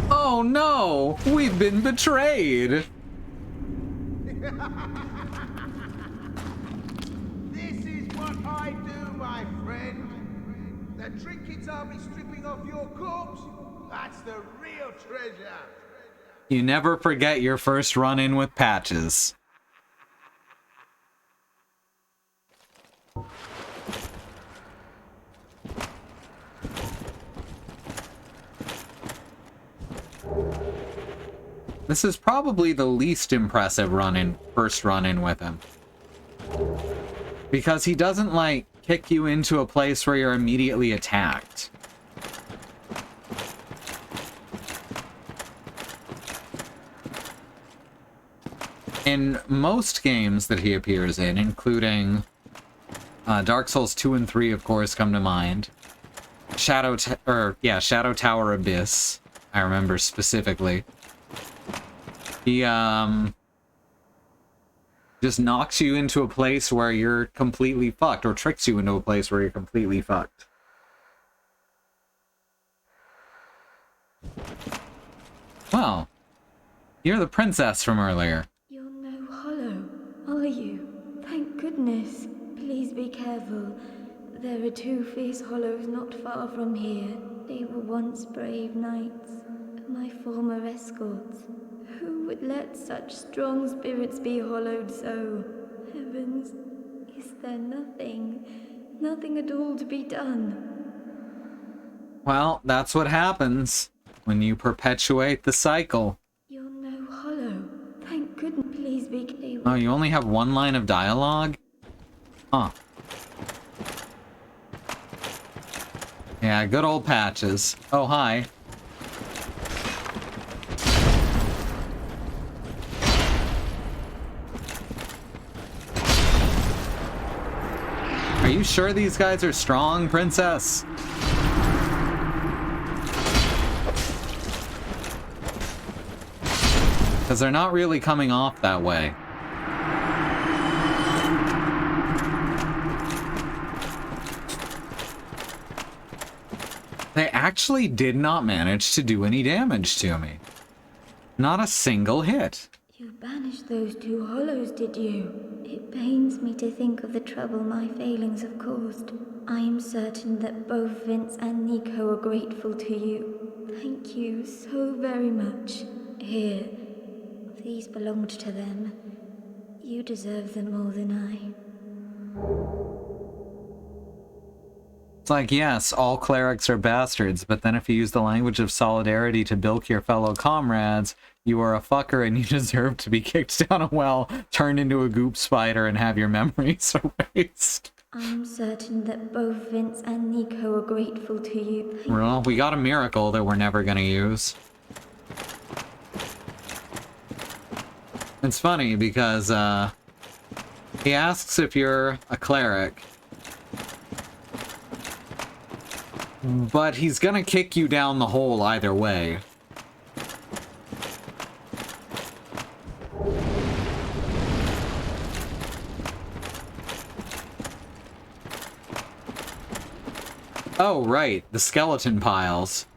Oh no! We've been betrayed! This is what I do, my friend. The trinkets I'll be stripping off your corpse, that's the real treasure. You never forget your first run-in with Patches. This is probably the least impressive first run-in with him. Because he doesn't, like, kick you into a place where you're immediately attacked. In most games that he appears in, including Dark Souls 2 and 3, of course, come to mind. Shadow Tower Abyss, I remember specifically. He just knocks you into a place where you're completely fucked, or tricks you into a place where you're completely fucked. Well, you're the princess from earlier. You're no hollow, are you? Thank goodness. Please be careful. There are two fierce hollows not far from here. They were once brave knights, my former escorts. Who would let such strong spirits be hollowed so? Heavens, is there nothing at all to be done? Well, that's what happens when you perpetuate the cycle. You're no hollow. Thank goodness. Please be clear. Oh, you only have one line of dialogue? Huh. Yeah, good old Patches. Oh, hi. Are you sure these guys are strong, Princess? Because they're not really coming off that way. They actually did not manage to do any damage to me. Not a single hit. You banished those two hollows, did you? It pains me to think of the trouble my failings have caused. I am certain that both Vince and Nico are grateful to you. Thank you so very much. Here, these belonged to them. You deserve them more than I. It's like, yes, all clerics are bastards, but then if you use the language of solidarity to bilk your fellow comrades, you are a fucker and you deserve to be kicked down a well, turned into a goop spider, and have your memories erased. I'm certain that both Vince and Nico are grateful to you. Well, we got a miracle that we're never gonna use. It's funny because, he asks if you're a cleric, but he's gonna kick you down the hole either way. Oh, right, the skeleton piles.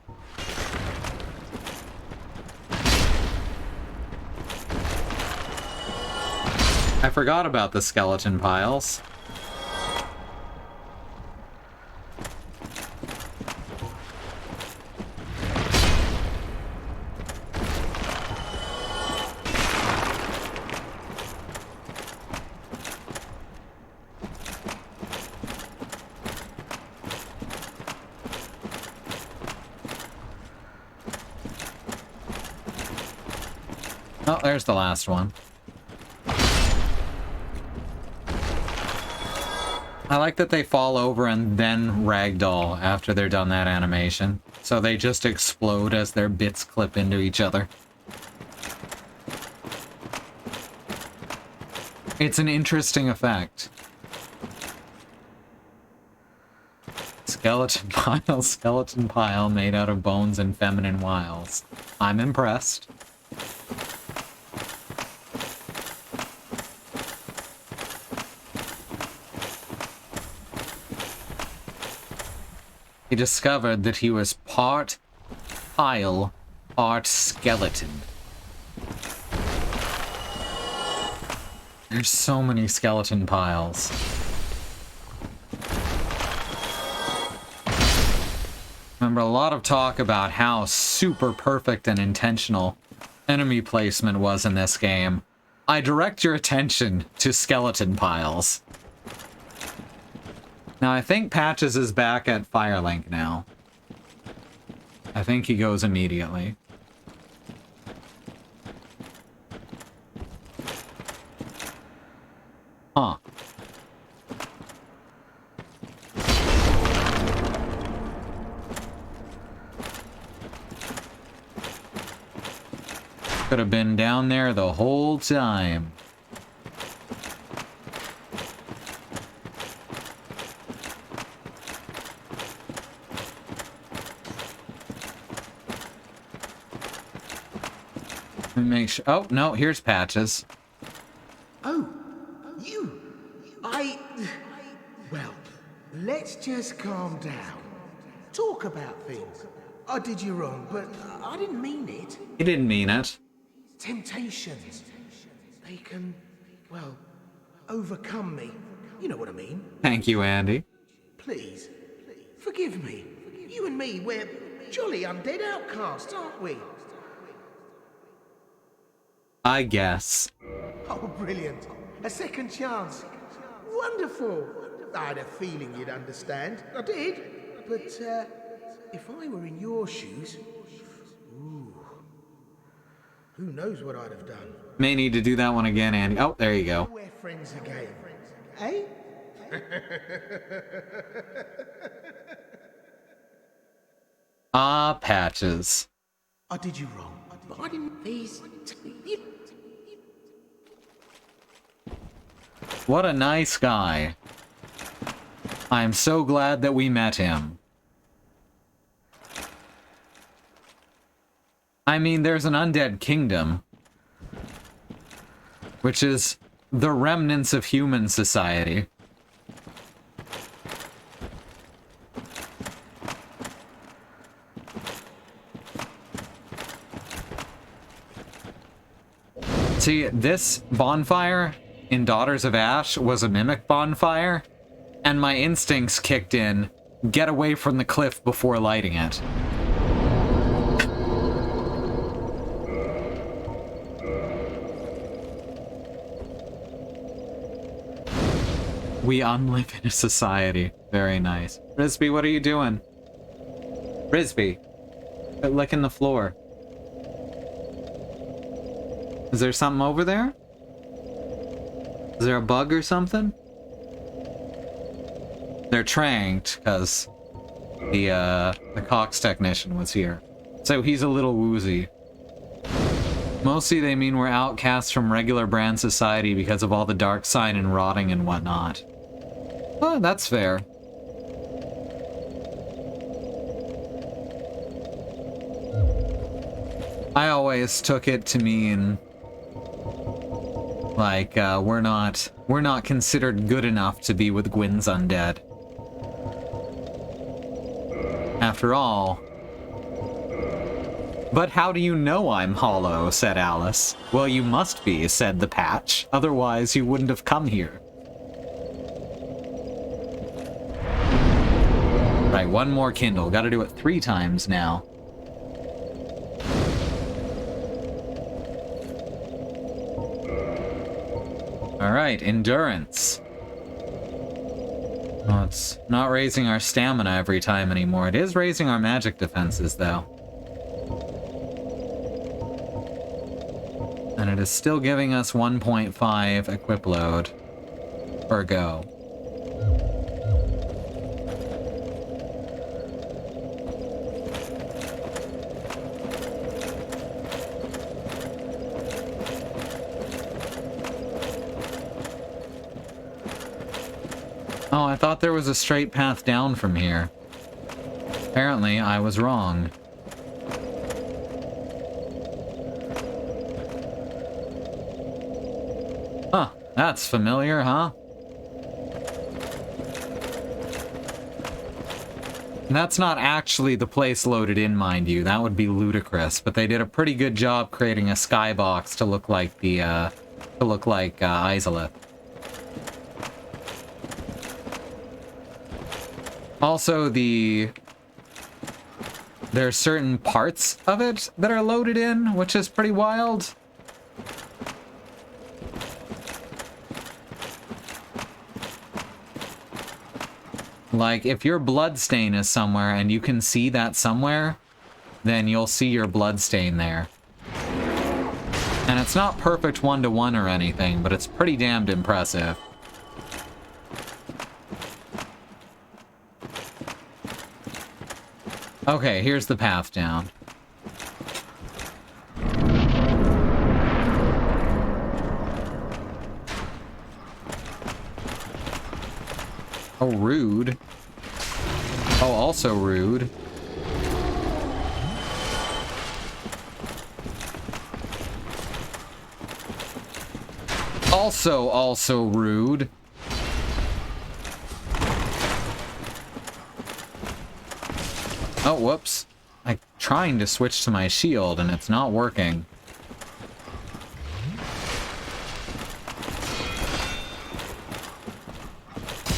I forgot about the skeleton piles. Oh, there's the last one. I like that they fall over and then ragdoll after they're done that animation. So they just explode as their bits clip into each other. It's an interesting effect. Skeleton pile made out of bones and feminine wiles. I'm impressed. He discovered that he was part pile, part skeleton. There's so many skeleton piles. Remember, a lot of talk about how super perfect and intentional enemy placement was in this game. I direct your attention to skeleton piles. Now, I think Patches is back at Firelink now. I think he goes immediately. Huh. Could have been down there the whole time. Let me make sure. Oh, no, here's Patches. Oh, you. Well, let's just calm down. Talk about things. I did you wrong, but I didn't mean it. He didn't mean it. Temptations. They can, well, overcome me. You know what I mean. Thank you, Andy. Please, forgive me. You and me, we're jolly undead outcasts, aren't we? I guess. Oh, brilliant. A second chance. Wonderful. I had a feeling you'd understand. I did. But, if I were in your shoes, ooh, who knows what I'd have done? May need to do that one again, Andy. Oh, there you go. We're friends again, eh? Ah, Patches. I did you wrong, but I didn't. These. What a nice guy. I am so glad that we met him. I mean, there's an undead kingdom, which is the remnants of human society. See, this bonfire in Daughters of Ash was a mimic bonfire, and my instincts kicked in. Get away from the cliff before lighting it. We unlive in a society. Very nice. Risby, what are you doing? Risby, quit licking the floor. Is there something over there? Is there a bug or something? They're tranked, because the Cox technician was here. So he's a little woozy. Mostly they mean we're outcasts from regular brand society because of all the dark side and rotting and whatnot. Well, that's fair. I always took it to mean like we're not considered good enough to be with Gwyn's undead. After all. But how do you know I'm hollow? Said Alice. Well, you must be, said the Patch. Otherwise you wouldn't have come here. Right, one more Kindle. Gotta do it 3 times now. Alright, endurance. Well, it's not raising our stamina every time anymore. It is raising our magic defenses, though. And it is still giving us 1.5 equip load per go. Oh, I thought there was a straight path down from here. Apparently, I was wrong. Huh, that's familiar, huh? That's not actually the place loaded in, mind you. That would be ludicrous, but they did a pretty good job creating a skybox to look like the, Izalith. Also, there's certain parts of it that are loaded in, which is pretty wild. Like, if your bloodstain is somewhere and you can see that somewhere, then you'll see your bloodstain there. And it's not perfect 1-to-1 or anything, but it's pretty damned impressive. Okay, here's the path down. Oh, rude. Oh, also rude. Also rude. Oh, whoops. I'm trying to switch to my shield, and it's not working.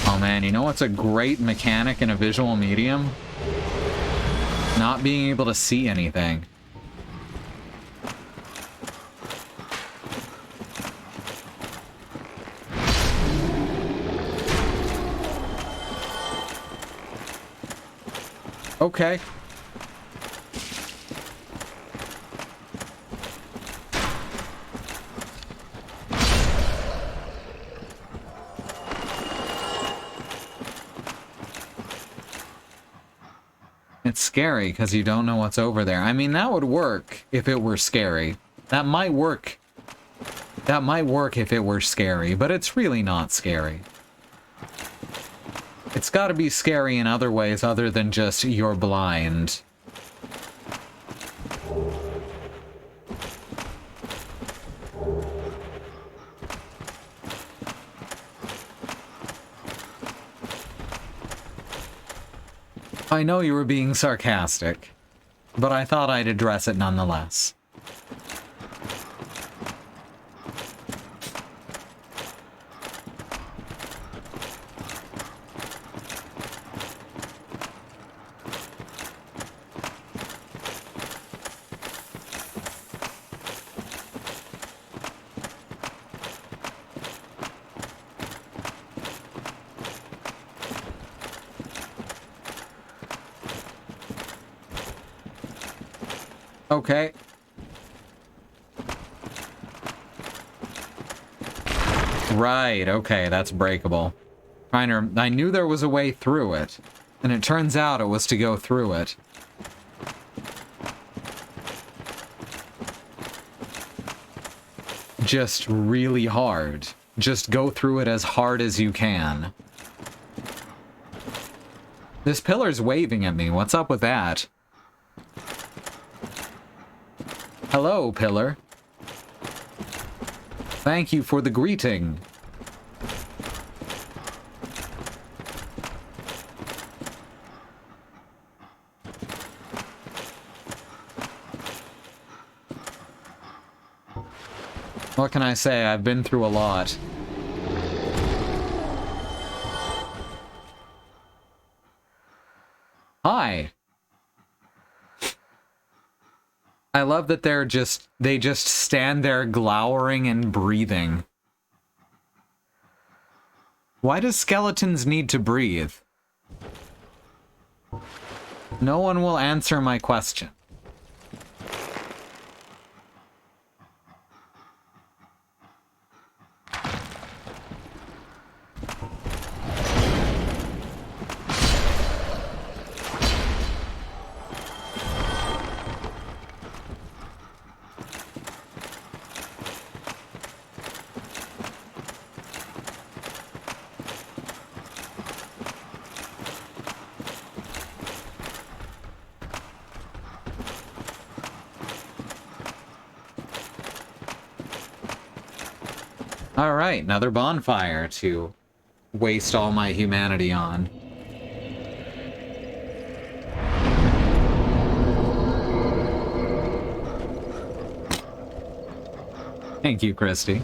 Oh man, you know what's a great mechanic in a visual medium? Not being able to see anything. Okay. scary because you don't know what's over there. I mean, that would work if it were scary. That might work. That might work if it were scary, but it's really not scary. It's got to be scary in other ways other than just you're blind. I know you were being sarcastic, but I thought I'd address it nonetheless. Okay. Right, okay, that's breakable. I knew there was a way through it, and it turns out it was to go through it. Just really hard. Just go through it as hard as you can. This pillar's waving at me. What's up with that? Hello, pillar. Thank you for the greeting. What can I say? I've been through a lot. Hi. I love that they just stand there glowering and breathing. Why do skeletons need to breathe? No one will answer my question. Alright, another bonfire to waste all my humanity on. Thank you, Christy.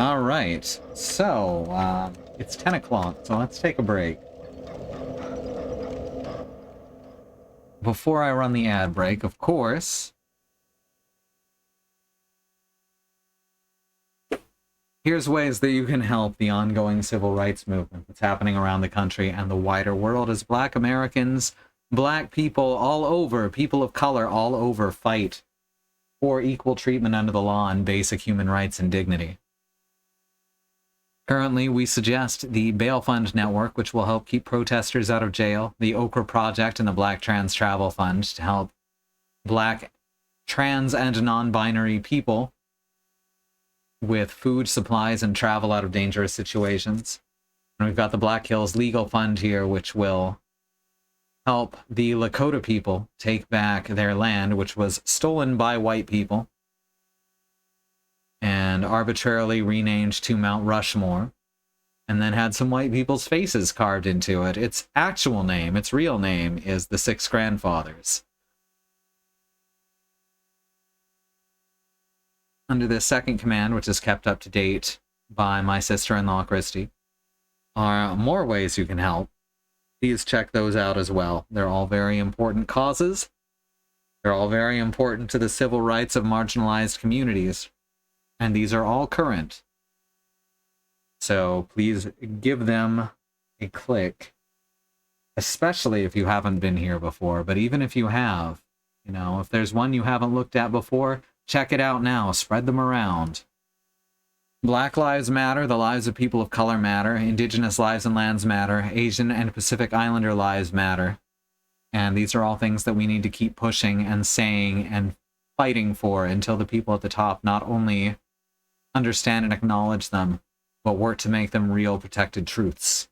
Alright, so, it's 10 o'clock, so let's take a break. Before I run the ad break, of course, here's ways that you can help the ongoing civil rights movement that's happening around the country and the wider world as Black Americans, Black people all over, people of color all over fight for equal treatment under the law and basic human rights and dignity. Currently, we suggest the Bail Fund Network, which will help keep protesters out of jail, the Okra Project, and the Black Trans Travel Fund to help Black, trans, and non-binary people with food, supplies, and travel out of dangerous situations. And we've got the Black Hills Legal Fund here, which will help the Lakota people take back their land, which was stolen by white people and arbitrarily renamed to Mount Rushmore, and then had some white people's faces carved into it. Its actual name, its real name, is the Six Grandfathers. Under this second command, which is kept up to date by my sister-in-law, Christy, are more ways you can help. Please check those out as well. They're all very important causes. They're all very important to the civil rights of marginalized communities. And these are all current. So please give them a click, especially if you haven't been here before. But even if you have, you know, if there's one you haven't looked at before, check it out now. Spread them around. Black lives matter. The lives of people of color matter. Indigenous lives and lands matter. Asian and Pacific Islander lives matter. And these are all things that we need to keep pushing and saying and fighting for until the people at the top not only understand and acknowledge them, but work to make them real protected truths.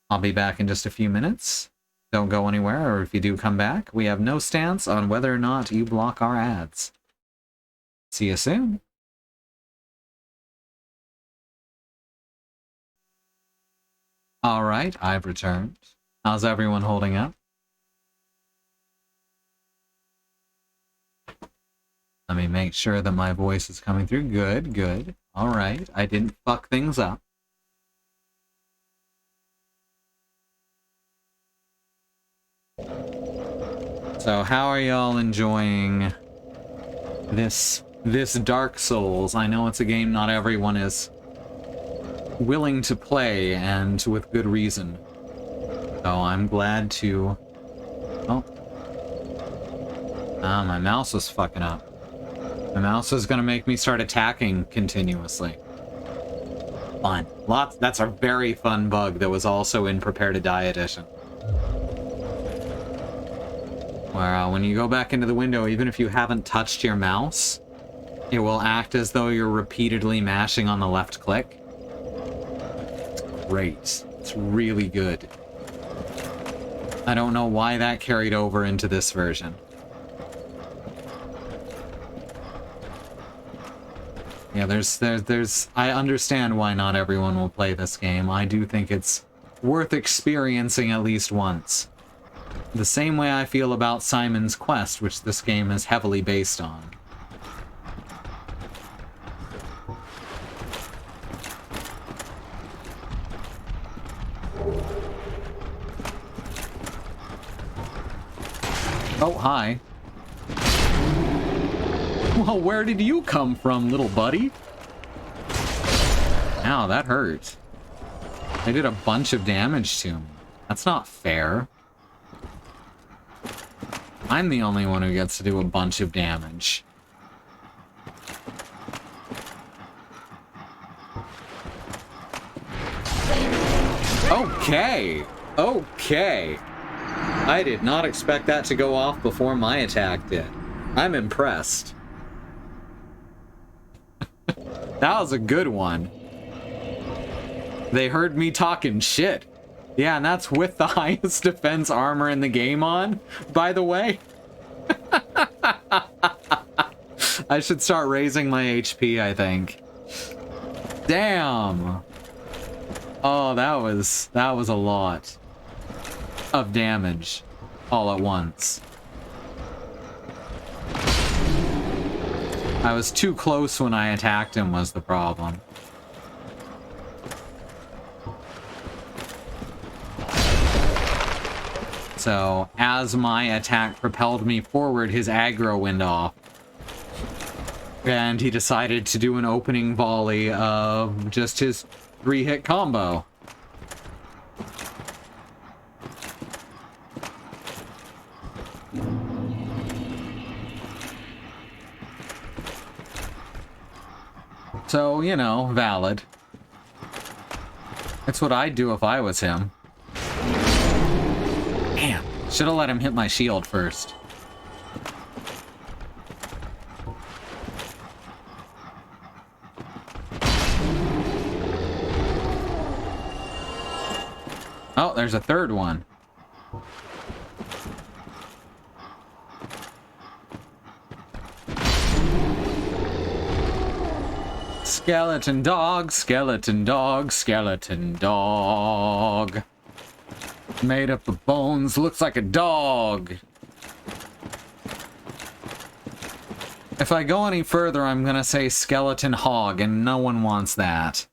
I'll be back in just a few minutes. Don't go anywhere, or if you do come back, we have no stance on whether or not you block our ads. See you soon. Alright, I've returned. How's everyone holding up? Let me make sure that my voice is coming through. Good, good. Alright, I didn't fuck things up. So how are y'all enjoying this Dark Souls? I know it's a game not everyone is willing to play, and with good reason. So I'm glad to... Oh. Ah, my mouse was fucking up. My mouse is gonna make me start attacking continuously. Fun. Lots. That's a very fun bug that was also in Prepare to Die edition. Where when you go back into the window, even if you haven't touched your mouse, it will act as though you're repeatedly mashing on the left click. Great. It's really good. I don't know why that carried over into this version. Yeah, there's I understand why not everyone will play this game. I do think it's worth experiencing at least once. The same way I feel about Simon's Quest, which this game is heavily based on. Oh, hi. Well, where did you come from, little buddy? Ow, that hurt. I did a bunch of damage to him. That's not fair. I'm the only one who gets to do a bunch of damage. Okay. Okay. I did not expect that to go off before my attack did. I'm impressed. That was a good one. They heard me talking shit. Yeah, and that's with the highest defense armor in the game on, by the way. I should start raising my HP, I think. Damn. Oh, that was a lot of damage all at once. I was too close when I attacked him was the problem. So, as my attack propelled me forward, his aggro went off. And he decided to do an opening volley of just his 3-hit combo. So, you know, valid. That's what I'd do if I was him. Damn, should have let him hit my shield first. Oh, there's a third one. Skeleton dog, skeleton dog, skeleton dog. Made up of bones, looks like a dog. If I go any further, I'm gonna say skeleton hog, and no one wants that.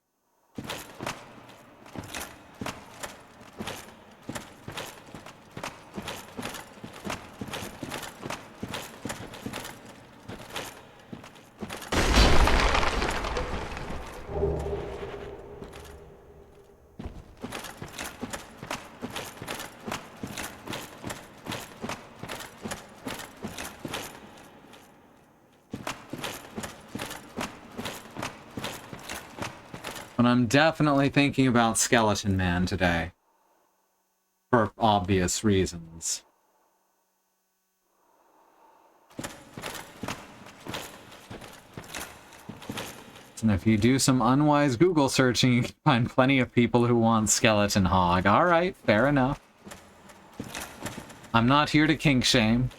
But I'm definitely thinking about Skeleton Man today. For obvious reasons. And if you do some unwise Google searching, you can find plenty of people who want Skeleton Hog. Alright, fair enough. I'm not here to kink shame.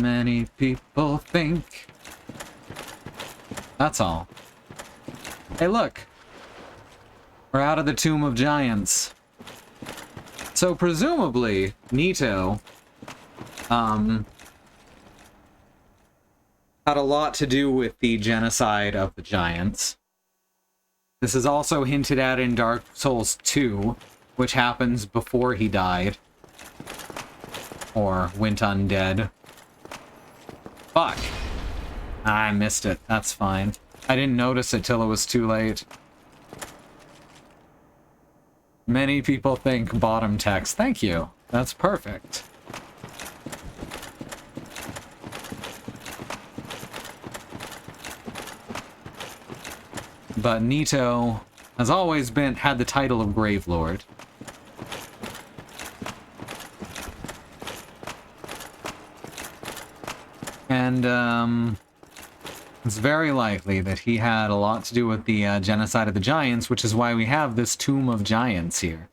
Many people think. That's all. Hey, look. We're out of the Tomb of Giants. So presumably, Nito, had a lot to do with the genocide of the Giants. This is also hinted at in Dark Souls 2, which happens before he died. Or went undead. Fuck. I missed it. That's fine. I didn't notice it till it was too late. Many people think bottom text. Thank you. That's perfect. But Nito has always had the title of Gravelord. And, it's very likely that he had a lot to do with the genocide of the Giants, which is why we have this Tomb of Giants here.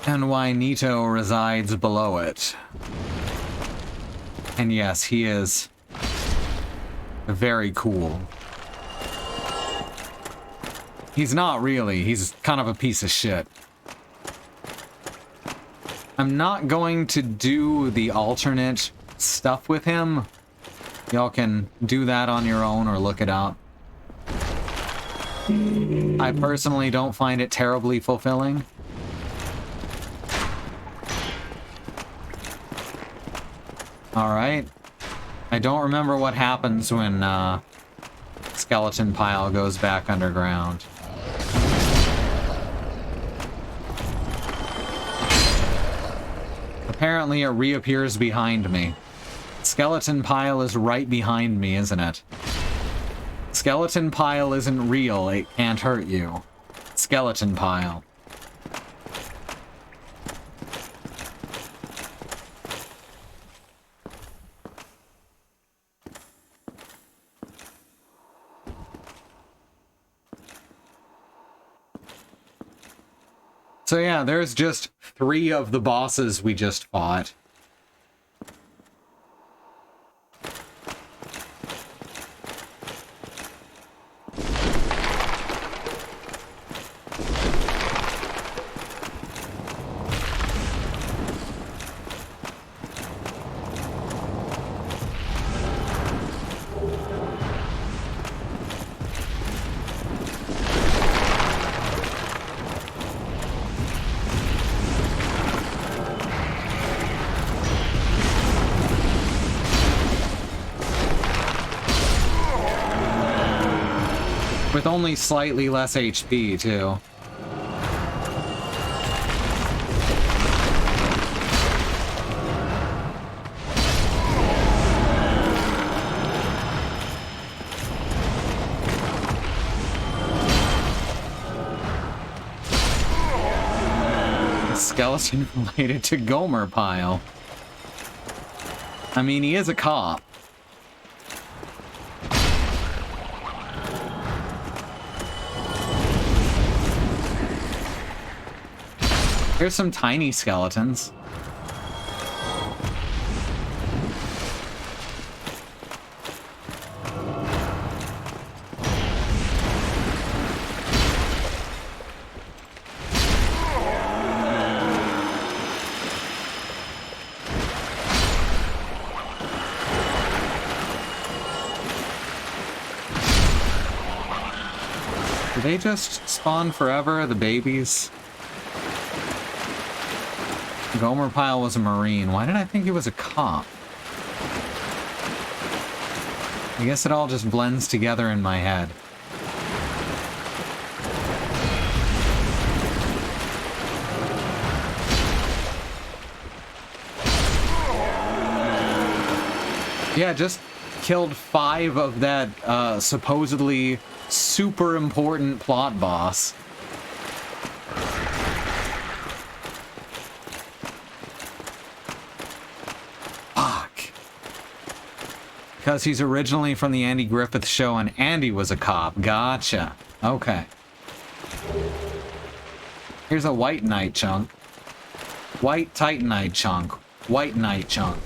And why Nito resides below it. And yes, he is very cool. He's not really, he's kind of a piece of shit. I'm not going to do the alternate stuff with him. Y'all can do that on your own or look it up. I personally don't find it terribly fulfilling. Alright. I don't remember what happens when Skeleton Pile goes back underground. Apparently it reappears behind me. Skeleton Pile is right behind me, isn't it? Skeleton Pile isn't real, it can't hurt you. Skeleton Pile. So yeah, there's just 3 of the bosses we just fought. With only slightly less HP, too. A skeleton related to Gomer Pile. I mean, he is a cop. Here's some tiny skeletons. Do they just spawn forever, the babies? Gomer Pile was a Marine. Why did I think he was a cop? I guess it all just blends together in my head. Yeah, just killed 5 of that supposedly super important plot boss. Fuck. Because he's originally from the Andy Griffith Show and Andy was a cop. Gotcha. Okay. Here's a white knight chunk. White titanite chunk. White knight chunk.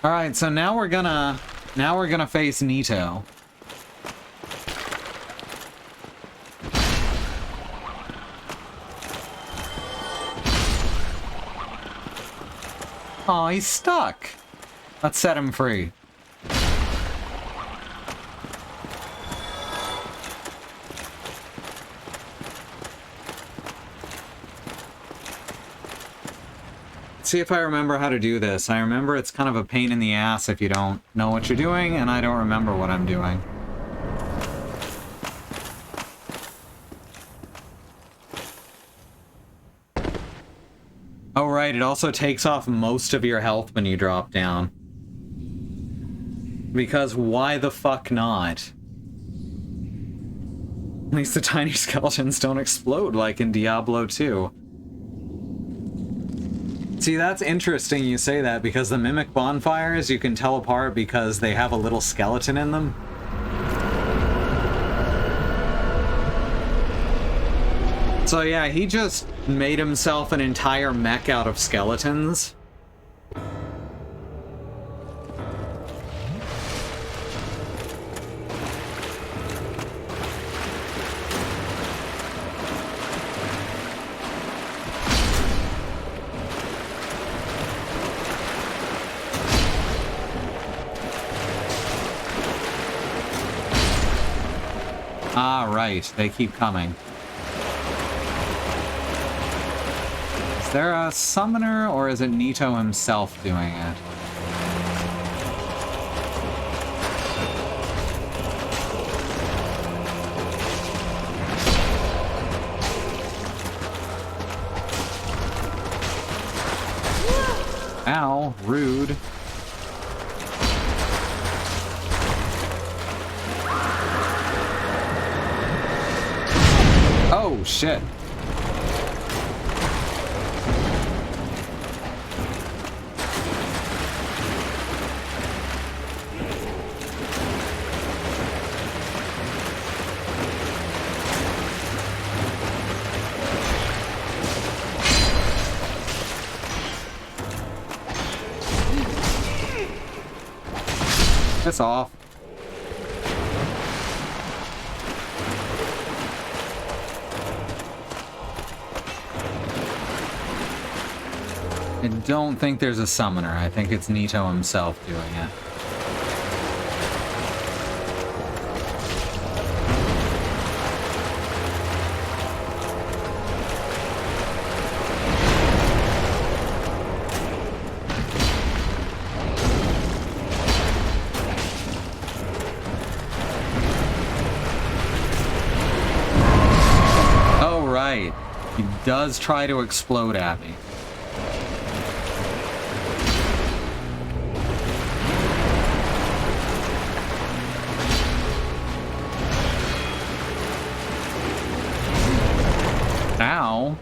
All right, so now we're gonna face Nito. Oh, he's stuck. Let's set him free. See if I remember how to do this. I remember it's kind of a pain in the ass if you don't know what you're doing, and I don't remember what I'm doing. Oh right, it also takes off most of your health when you drop down. Because why the fuck not? At least the tiny skeletons don't explode like in Diablo 2. See, that's interesting you say that, because the mimic bonfires you can tell apart because they have a little skeleton in them. So yeah, he just made himself an entire mech out of skeletons. Ah, right. They keep coming. Is there a summoner, or is it Nito himself doing it? Ow, rude. Oh, shit. Piss off. I don't think there's a summoner. I think it's Nito himself doing it. Oh, right. He does try to explode at me. Ow.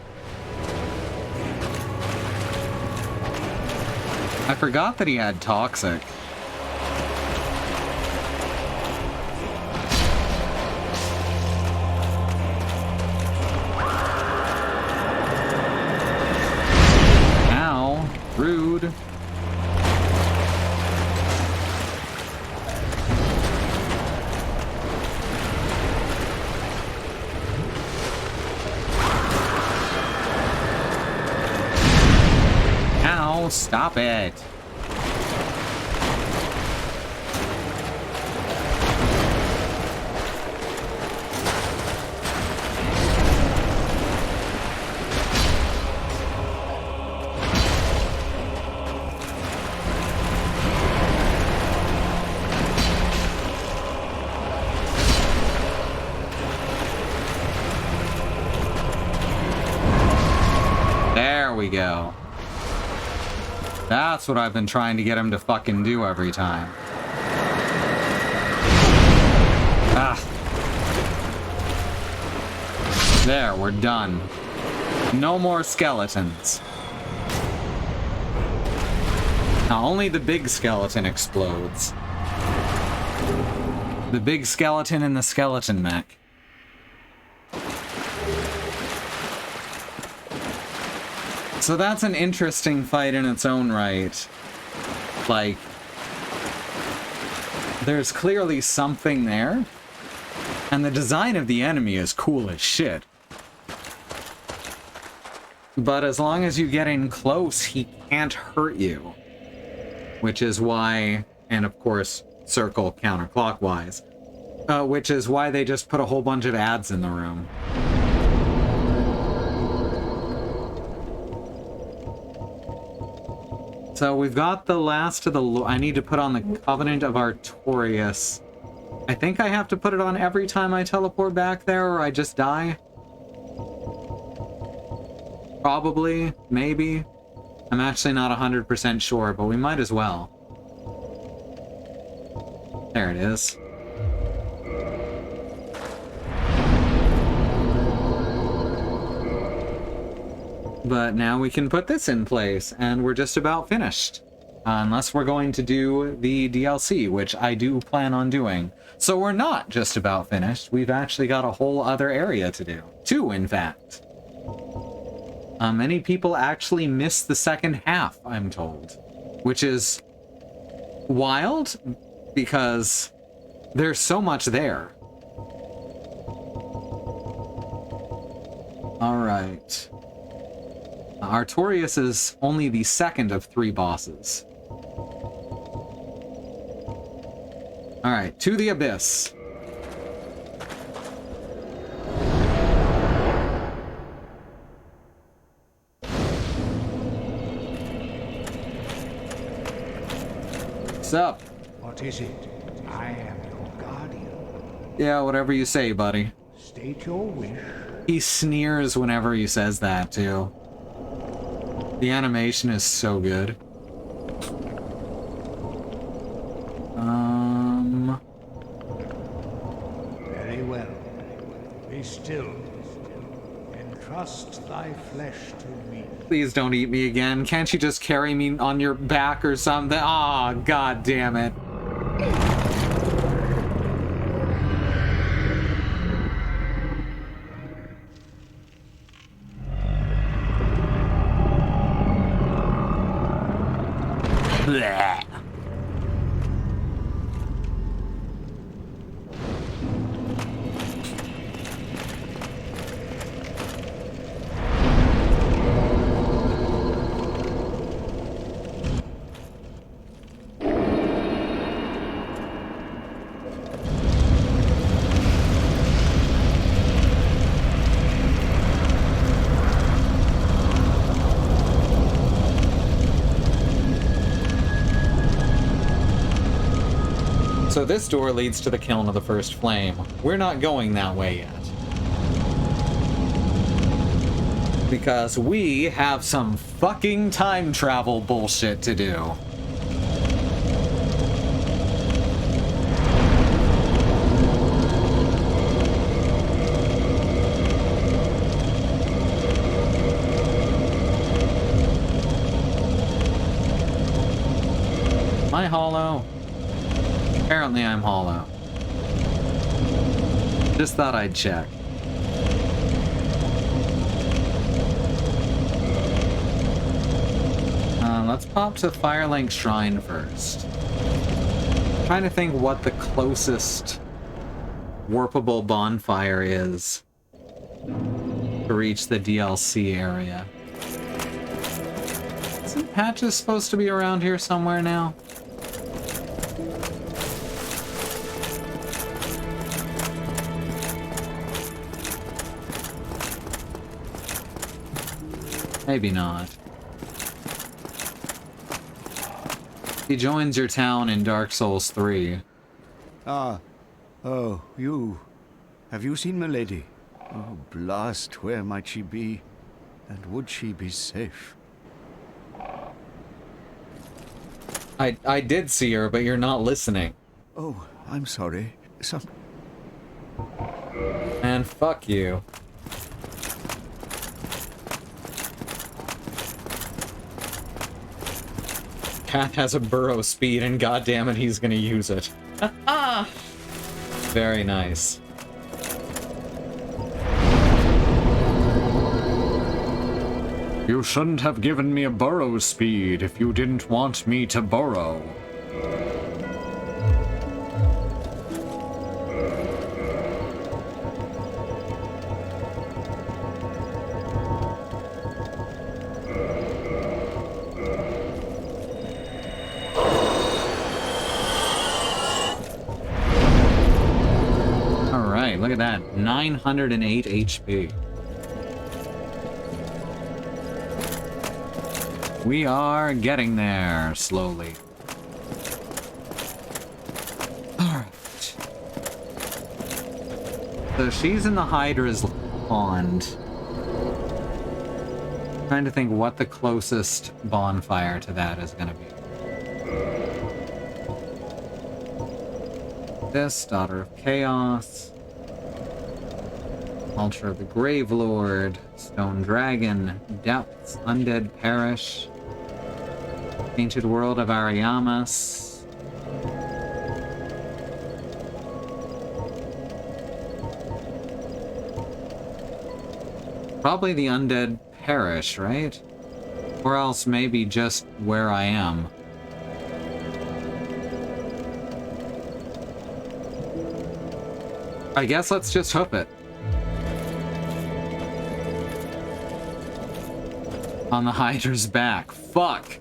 I forgot that he had toxic. Ow. Rude. Stop it. we go. That's what I've been trying to get him to fucking do every time. Ah. There, we're done. No more skeletons. Now, only the big skeleton explodes. The big skeleton in the skeleton mech. So that's an interesting fight in its own right. Like, there's clearly something there, and the design of the enemy is cool as shit. But as long as you get in close, he can't hurt you. Which is why, and of course, circle counterclockwise, which is why they just put a whole bunch of ads in the room. So we've got the last of the... I need to put on the Covenant of Artorius. I think I have to put it on every time I teleport back there, or I just die. Probably, maybe. I'm actually not 100% sure, but we might as well. There it is. But now we can put this in place, and we're just about finished. Unless we're going to do the DLC, which I do plan on doing. So we're not just about finished, we've actually got a whole other area to do. 2, in fact. Many people actually miss the second half, I'm told. Which is wild, because there's so much there. Alright. Artorius is only the second of 3 bosses. Alright, to the Abyss. What's up? What is it? I am your guardian. Yeah, whatever you say, buddy. State your wish. He sneers whenever he says that, too. The animation is so good. Very well. Be still. Entrust thy flesh to me. Please don't eat me again. Can't you just carry me on your back or something? Aw, god damn it. Blech. So this door leads to the kiln of the first flame. We're not going that way yet. Because we have some fucking time travel bullshit to do. Am I hollow? Apparently I'm hollow. Just thought I'd check. Let's pop to Firelink Shrine first. Trying to think what the closest warpable bonfire is to reach the DLC area. Isn't Patches supposed to be around here somewhere now? Maybe not. He joins your town in Dark Souls 3. Ah. Oh, you. Have you seen Milady? Oh, blast, where might she be? And would she be safe? I did see her, but you're not listening. Oh, I'm sorry. And fuck you. Cat has a burrow speed, and goddammit, he's gonna use it. Very nice. You shouldn't have given me a burrow speed if you didn't want me to burrow. Alright, look at that. 908 HP. We are getting there, slowly. Alright. So she's in the Hydra's pond. Trying to think what the closest bonfire to that is gonna be. This, Daughter of Chaos. Altar of the Gravelord. Stone Dragon. Depths. Undead Parish. Painted World of Ariamas. Probably the Undead Parish, right? Or else maybe just where I am. I guess let's just hoof it. On the Hydra's back. Fuck!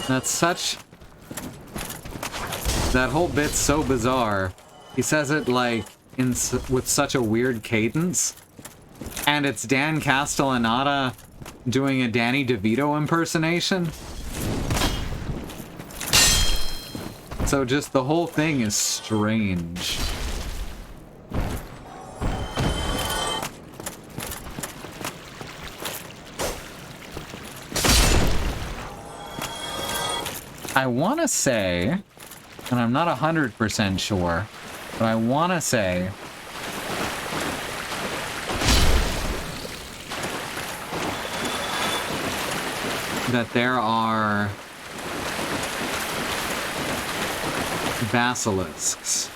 That's such... That whole bit's so bizarre. He says it, like, with such a weird cadence. And it's Dan Castellaneta doing a Danny DeVito impersonation. So just the whole thing is strange. I want to say, and I'm not 100% sure, but I want to say that there are basilisks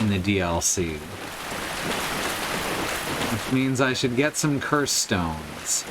in the DLC, which means I should get some curse stones.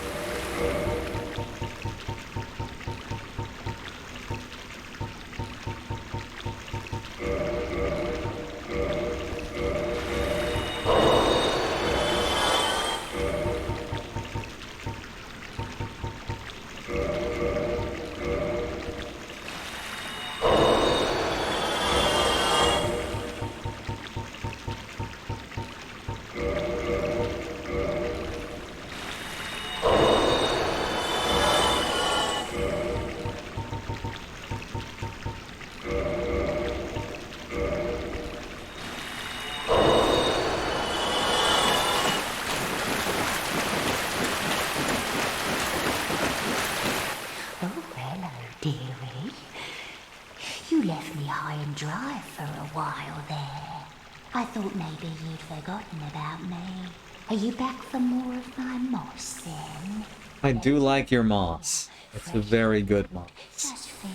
Are you back for more of my moss, then? I do like your moss. It's a very good moss. Just for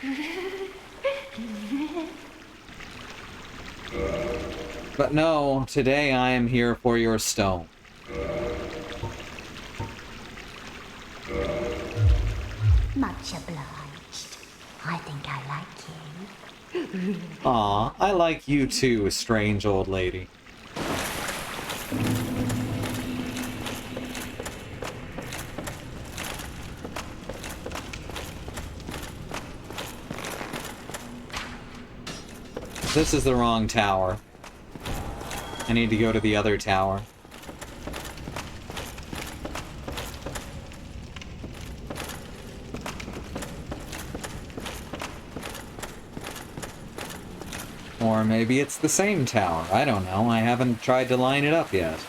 you. But no, today I am here for your stone. Much obliged. I think I like you. Aw, I like you too, strange old lady. This is the wrong tower. I need to go to the other tower. Or maybe it's the same tower. I don't know. I haven't tried to line it up yet.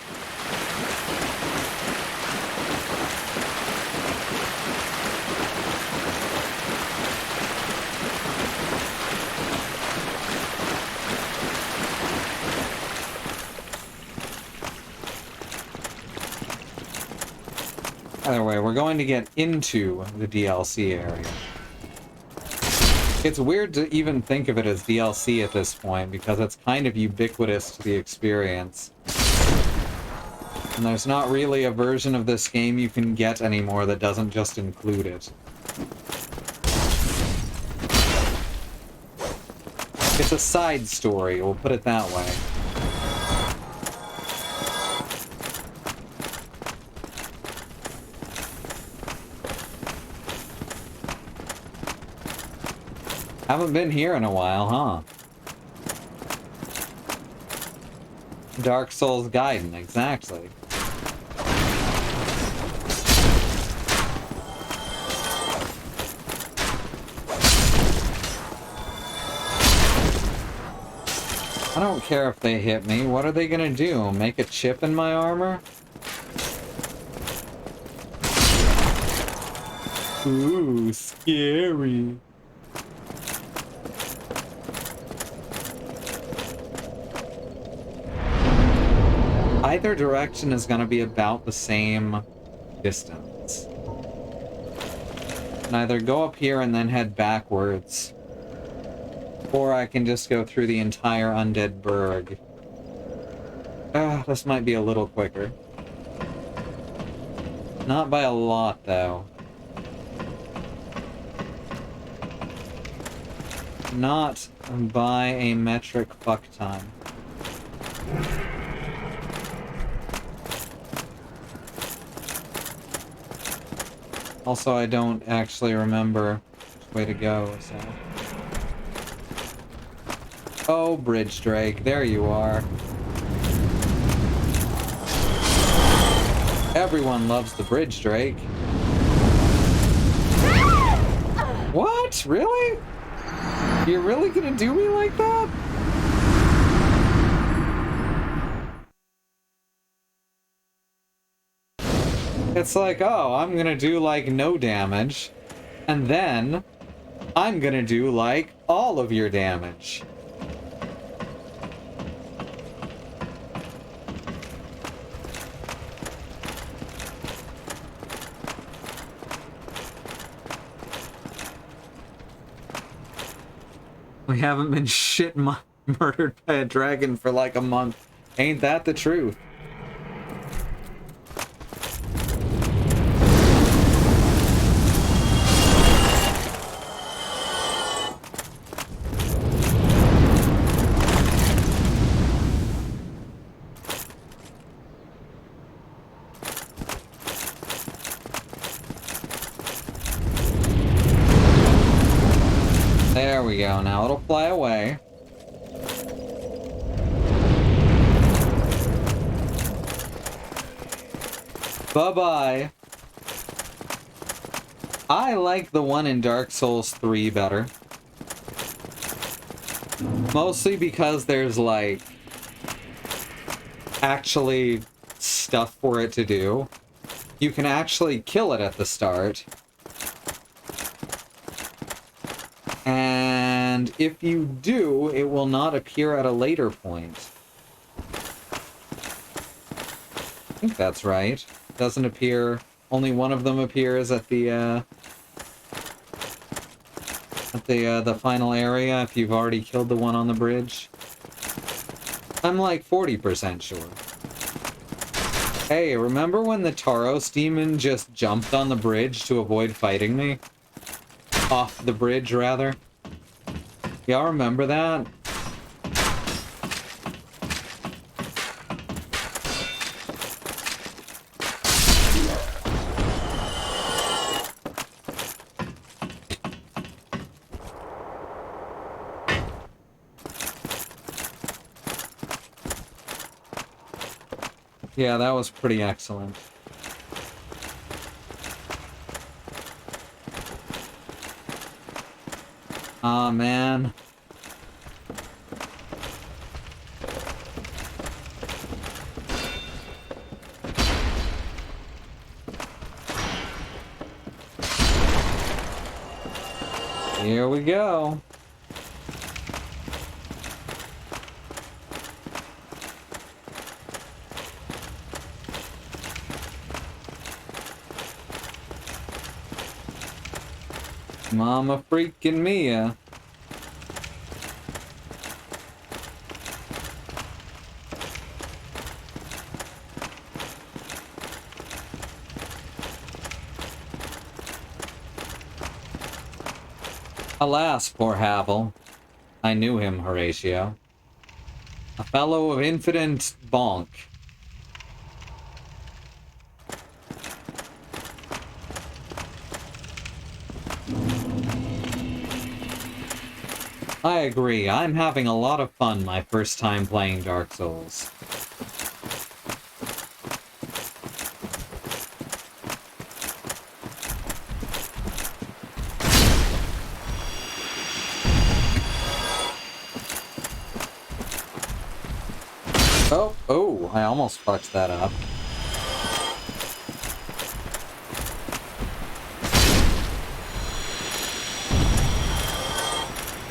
Either way, we're going to get into the DLC area. It's weird to even think of it as DLC at this point, because it's kind of ubiquitous to the experience. And there's not really a version of this game you can get anymore that doesn't just include it. It's a side story, we'll put it that way. Haven't been here in a while, huh? Dark Souls Gaiden, exactly. I don't care if they hit me. What are they gonna do? Make a chip in my armor? Ooh, scary. Either direction is going to be about the same distance. I can either go up here and then head backwards, or I can just go through the entire Undead Burg. This might be a little quicker. Not by a lot, though. Not by a metric fuck ton. Also, I don't actually remember which way to go, so... Oh, Bridge Drake, there you are. Everyone loves the Bridge Drake. What? Really? You're really gonna do me like that? It's like, oh, I'm gonna do, like, no damage, and then I'm gonna do, like, all of your damage. We haven't been murdered by a dragon for, like, a month. Ain't that the truth? There we go, now it'll fly away. Bye-bye. I like the one in Dark Souls 3 better. Mostly because there's, like, actually stuff for it to do. You can actually kill it at the start. And if you do, it will not appear at a later point. I think that's right. It doesn't appear... Only one of them appears at the final area if you've already killed the one on the bridge. I'm like 40% sure. Hey, remember when the Tauros demon just jumped on the bridge to avoid fighting me? Off the bridge, rather. Y'all remember that? Yeah, that was pretty excellent. Aw, man. Here we go. Mama freaking Mia. Alas, poor Havel. I knew him, Horatio. A fellow of infinite bonk. I agree. I'm having a lot of fun my first time playing Dark Souls. Oh, I almost fucked that up.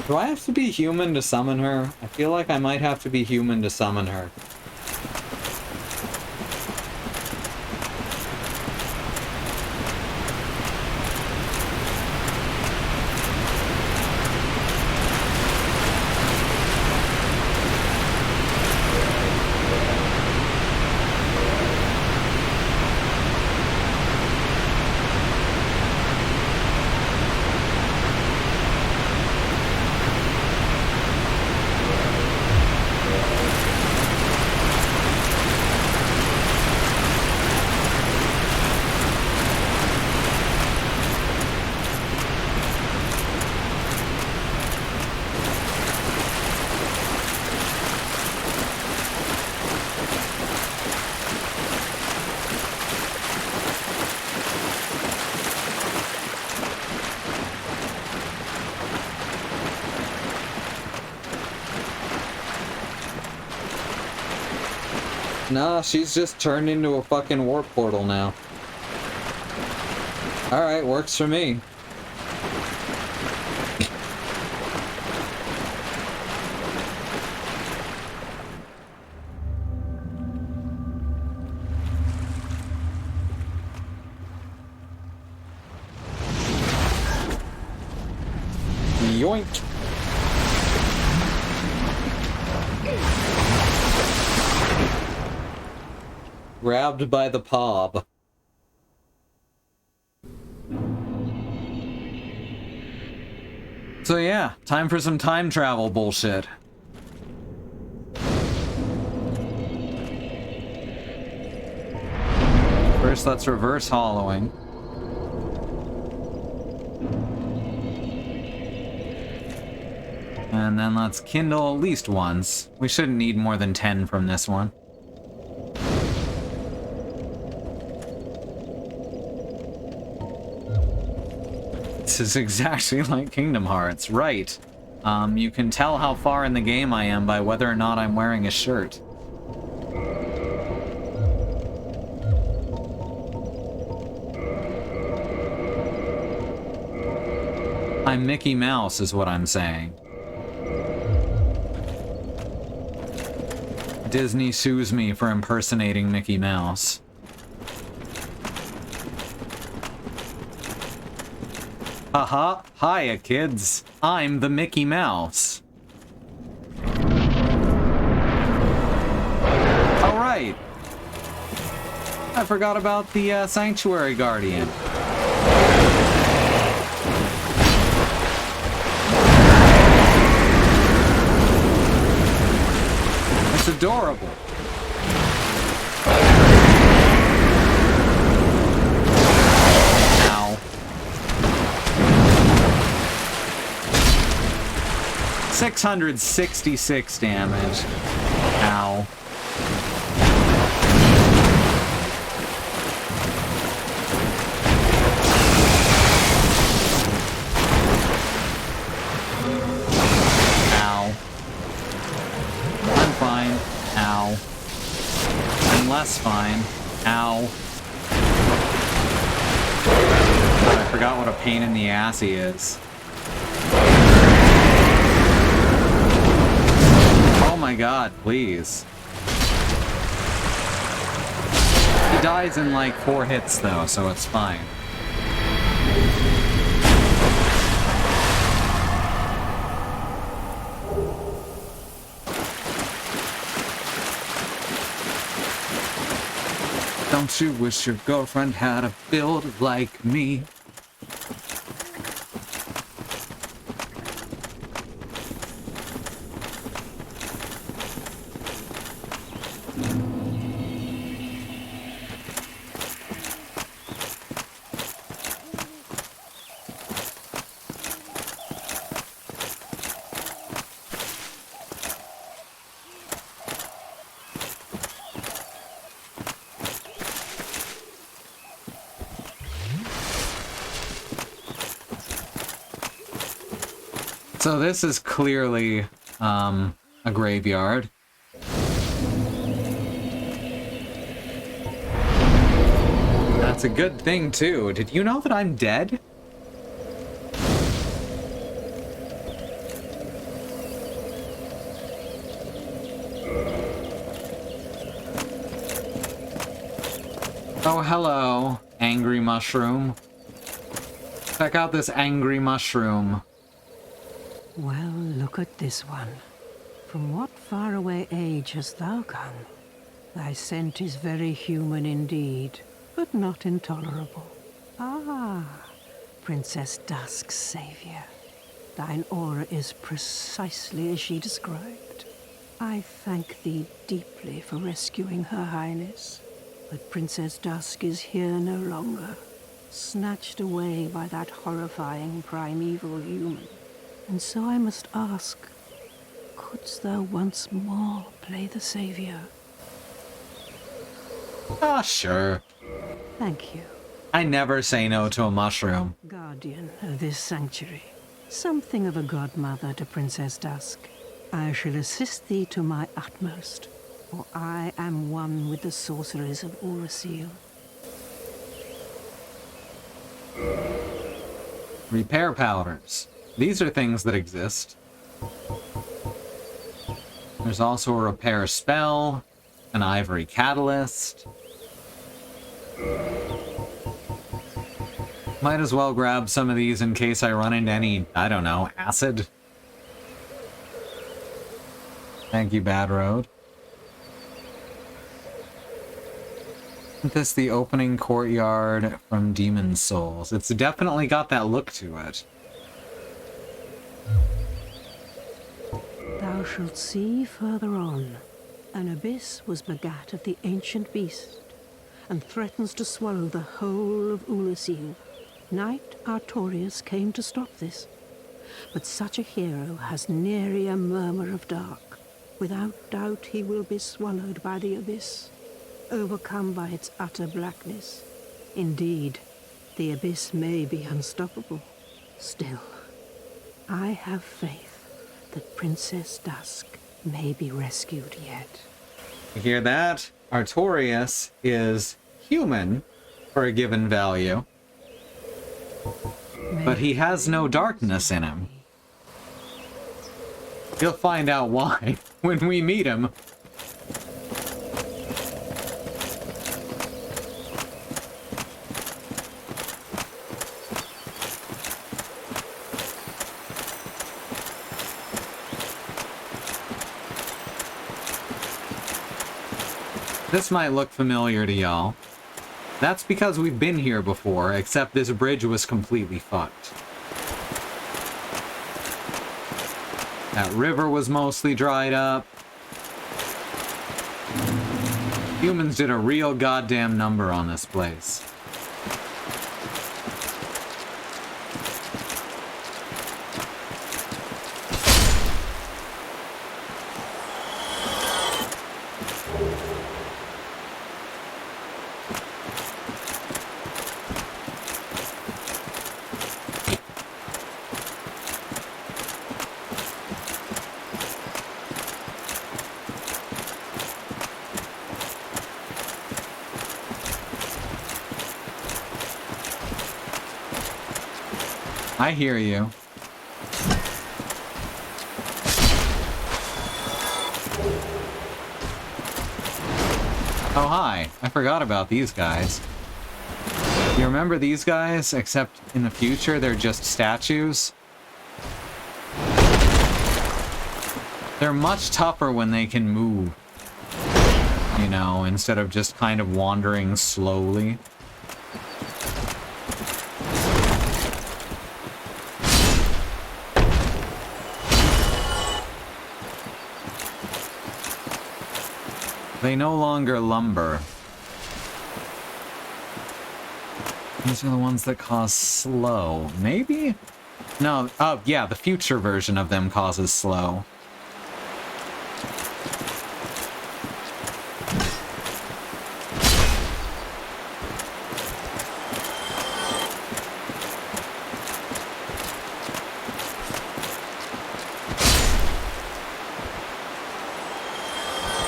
Do I have to be human to summon her? I feel like I might have to be human to summon her. Nah, she's just turned into a fucking warp portal now. Alright, works for me. Yoink! Grabbed by the pob. So yeah, time for some time travel bullshit. First, let's reverse hollowing. And then let's kindle at least once. We shouldn't need more than 10 from this one. This is exactly like Kingdom Hearts, right? You can tell how far in the game I am by whether or not I'm wearing a shirt. I'm Mickey Mouse, is what I'm saying. Disney sues me for impersonating Mickey Mouse. Haha, hiya kids. I'm the Mickey Mouse. Alright. I forgot about the Sanctuary Guardian. It's adorable. Ow. 666 damage. Ow. less fine. Ow. I forgot what a pain in the ass he is. Oh my god, please. He dies in like 4 hits though, so it's fine. Don't you wish your girlfriend had a build like me? So this is clearly a graveyard. That's a good thing too. Did you know that I'm dead? Oh, hello, angry mushroom. Check out this angry mushroom. Well, look at this one. From what faraway age hast thou come? Thy scent is very human indeed, but not intolerable. Ah, Princess Dusk's savior. Thine aura is precisely as she described. I thank thee deeply for rescuing Her Highness. But Princess Dusk is here no longer, snatched away by that horrifying primeval human. And so I must ask, couldst thou once more play the savior? Ah, sure. Thank you. I never say no to a mushroom. Guardian of this sanctuary, something of a godmother to Princess Dusk. I shall assist thee to my utmost, for I am one with the sorceries of Urasil. Repair powders. These are things that exist. There's also a repair spell, an ivory catalyst. Might as well grab some of these in case I run into any, I don't know, acid. Thank you, Bad Road. Isn't this the opening courtyard from Demon Souls? It's definitely got that look to it. Thou shalt see further on. An abyss was begat of the ancient beast, and threatens to swallow the whole of Ulasil. Knight Artorius came to stop this, but such a hero has nary a murmur of dark. Without doubt he will be swallowed by the abyss, overcome by its utter blackness. Indeed, the abyss may be unstoppable. Still, I have faith that Princess Dusk may be rescued yet. You hear that? Artorius is human for a given value, but he has no darkness in him. You'll find out why when we meet him. This might look familiar to y'all. That's because we've been here before, except this bridge was completely fucked. That river was mostly dried up. Humans did a real goddamn number on this place. I hear you. Oh, hi. I forgot about these guys. You remember these guys? Except in the future, they're just statues. They're much tougher when they can move. You know, instead of just kind of wandering slowly. They no longer lumber. These are the ones that cause slow. Maybe? No, oh yeah, the future version of them causes slow.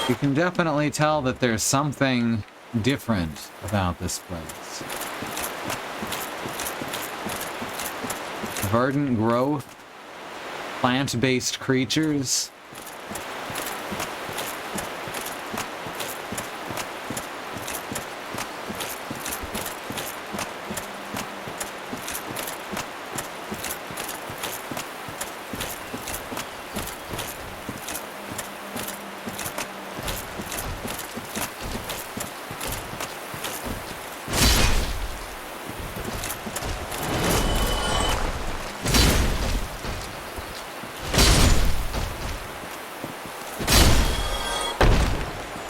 You can definitely tell that there's something different about this place. Verdant growth, plant-based creatures.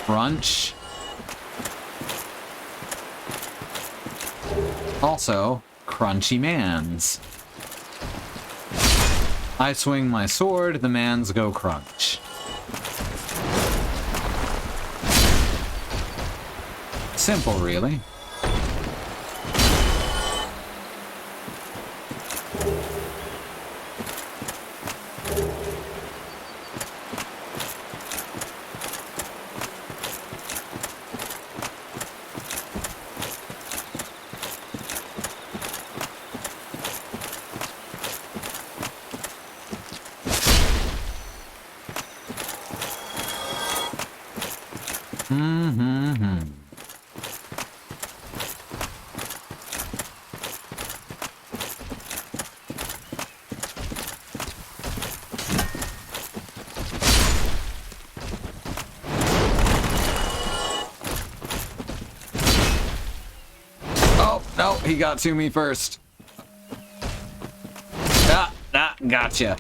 Crunch. Also, crunchy mans. I swing my sword, the mans go crunch. Simple, really. No, he got to me first. Gotcha.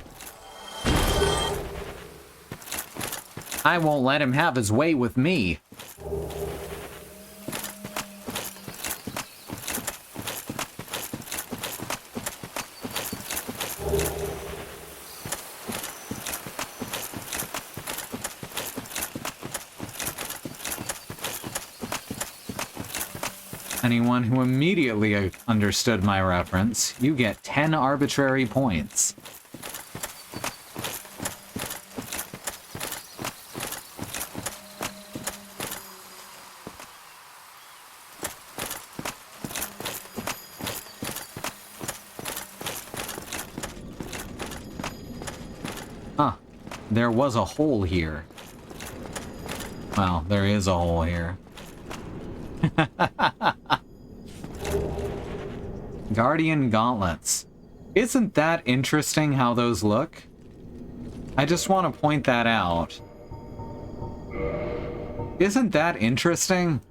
I won't let him have his way with me. Anyone who immediately understood my reference, you get 10 arbitrary points. Huh. There was a hole here. Well, there is a hole here. Guardian Gauntlets. Isn't that interesting how those look? I just want to point that out. Isn't that interesting?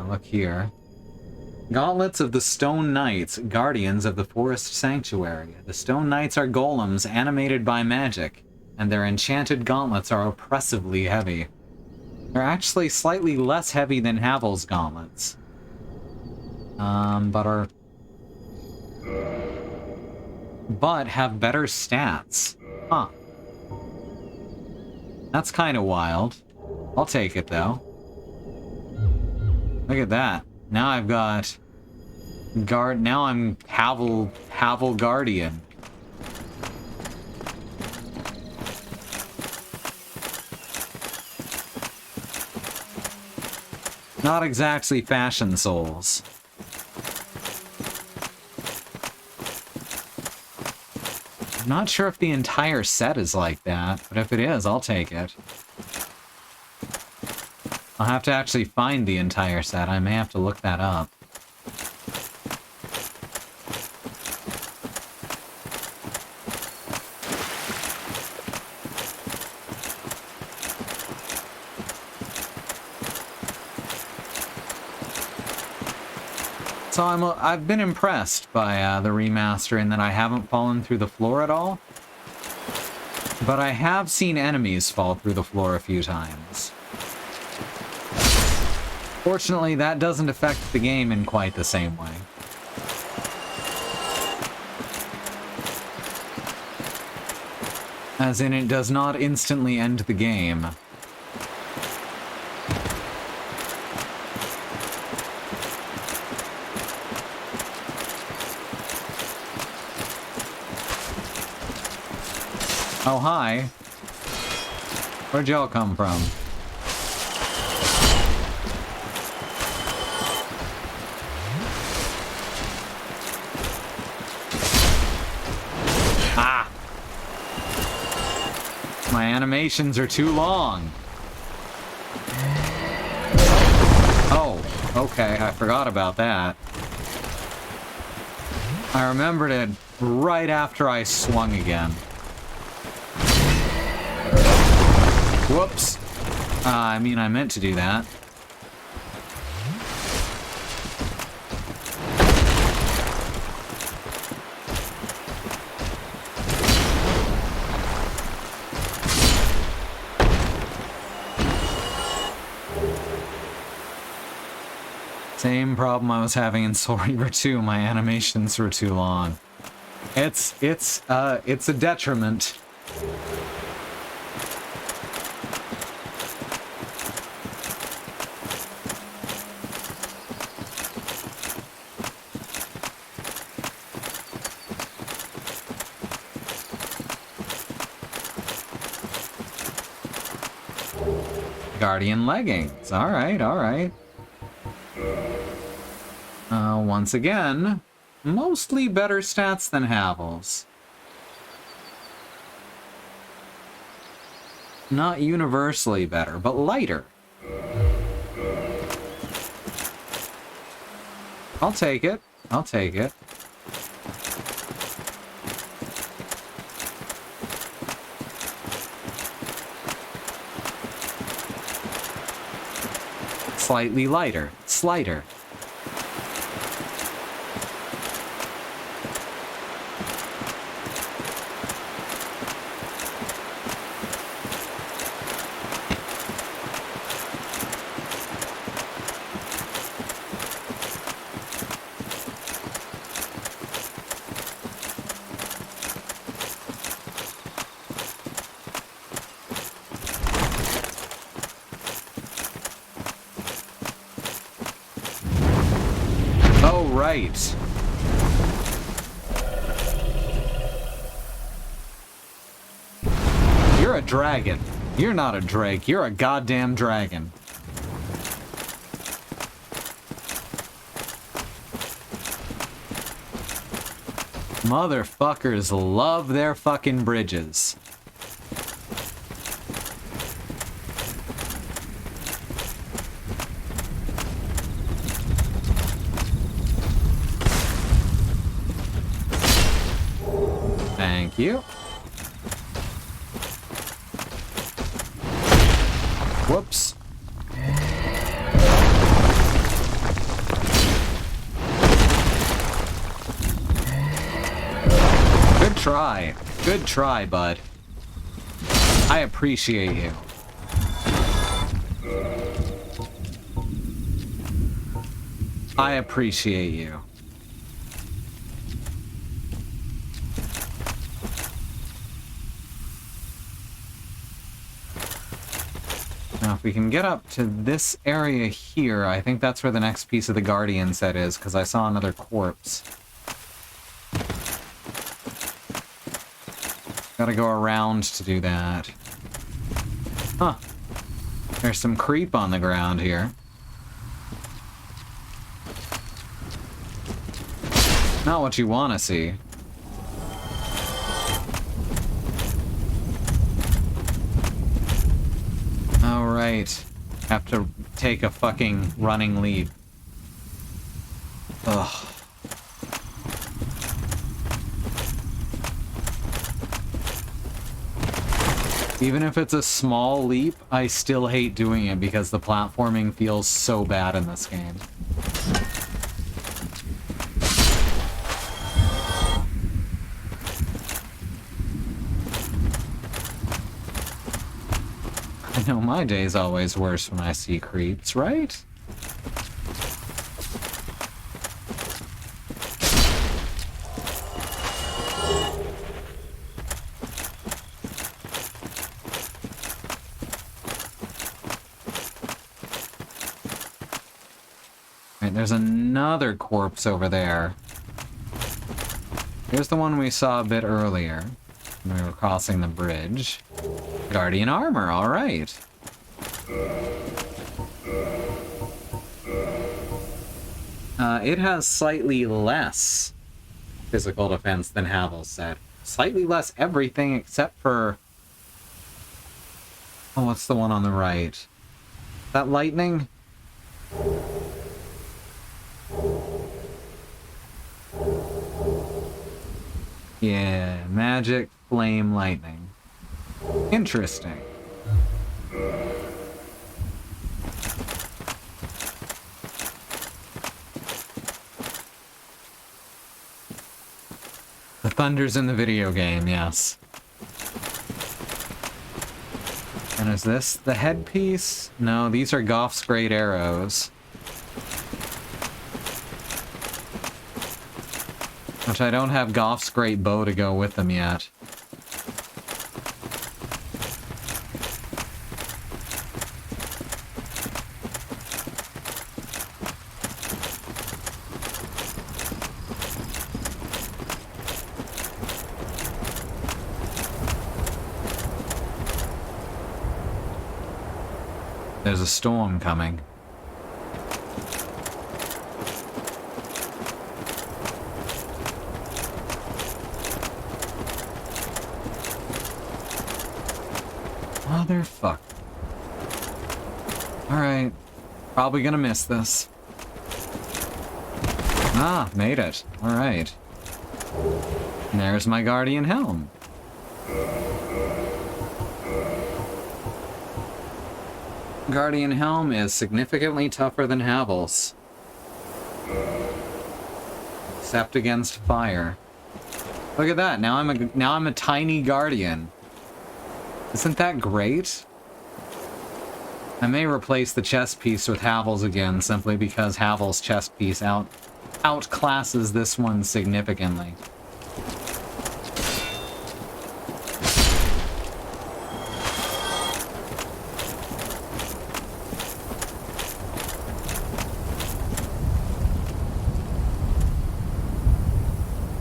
Look here. Gauntlets of the Stone Knights, guardians of the Forest Sanctuary. The Stone Knights are golems animated by magic, and their enchanted gauntlets are oppressively heavy. They're actually slightly less heavy than Havel's gauntlets. But have better stats. Huh. That's kind of wild. I'll take it, though. Look at that. Now I've got... Now I'm Havel Guardian. Not exactly fashion souls. I'm not sure if the entire set is like that, but if it is, I'll take it. I'll have to actually find the entire set. I may have to look that up. So I've been impressed by the remaster in that I haven't fallen through the floor at all. But I have seen enemies fall through the floor a few times. Fortunately, that doesn't affect the game in quite the same way. As in, it does not instantly end the game. Oh, hi. Where'd y'all come from? Ah! My animations are too long. Oh, okay, I forgot about that. I remembered it right after I swung again. Whoops. I mean, I meant to do that. Same problem I was having in Soul Reaver 2. My animations were too long. It's a detriment. Guardian leggings. Alright, alright. Once again, mostly better stats than Havel's. Not universally better, but lighter. I'll take it. I'll take it. Slightly lighter. Slighter. Right. You're a dragon. You're not a drake. You're a goddamn dragon. Motherfuckers love their fucking bridges. Thank you. Whoops. Good try. Good try, bud. I appreciate you. I appreciate you. Now, if we can get up to this area here, I think that's where the next piece of the Guardian set is, because I saw another corpse. Gotta go around to do that. Huh. There's some creep on the ground here. Not what you want to see. Alright. Have to take a fucking running leap. Ugh. Even if it's a small leap, I still hate doing it because the platforming feels so bad in this game. I know my day's always worse when I see creeps, right? Right, there's another corpse over there. Here's the one we saw a bit earlier when we were crossing the bridge. Guardian armor, alright. It has slightly less physical defense than Havel said. Slightly less everything except for... Oh, what's the one on the right? Is that lightning? Yeah, magic, flame, lightning. Interesting. The thunder's in the video game, yes. And is this the headpiece? No, these are Goff's great arrows. Which I don't have Goff's great bow to go with them yet. There's a storm coming. Motherfucker. Alright. Probably gonna miss this. Ah, made it. Alright. And there's my Guardian Helm. Guardian Helm is significantly tougher than Havel's. Except against fire. Look at that, now I'm a tiny Guardian. Isn't that great? I may replace the chest piece with Havel's again, simply because Havel's chest piece outclasses this one significantly.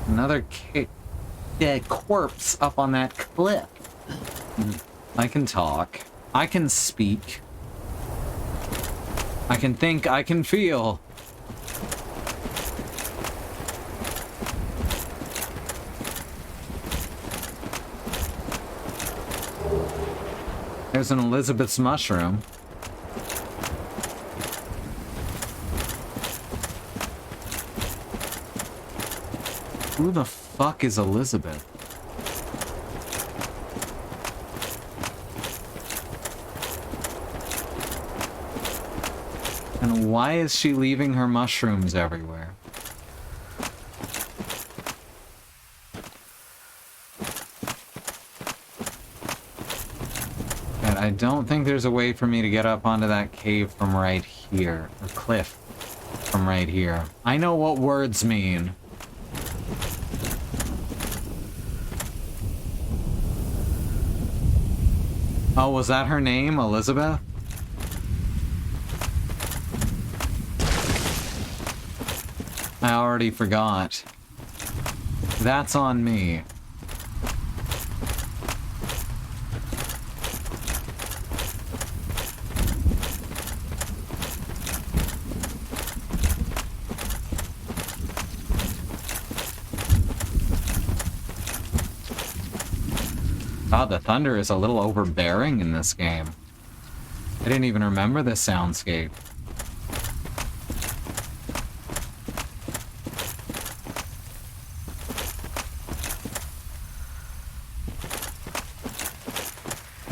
Another dead corpse up on that cliff. I can talk. I can speak. I can think. I can feel. There's an Elizabeth's mushroom. Who the fuck is Elizabeth? And why is she leaving her mushrooms everywhere? And I don't think there's a way for me to get up onto that cave from right here. Or cliff from right here. I know what words mean. Oh, was that her name, Elizabeth? I already forgot. That's on me. God, the thunder is a little overbearing in this game. I didn't even remember this soundscape.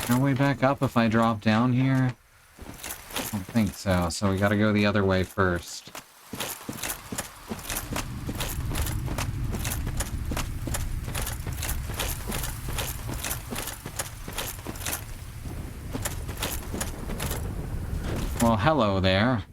No way back up if I drop down here? I don't think so, so we gotta go the other way first. Well, hello there.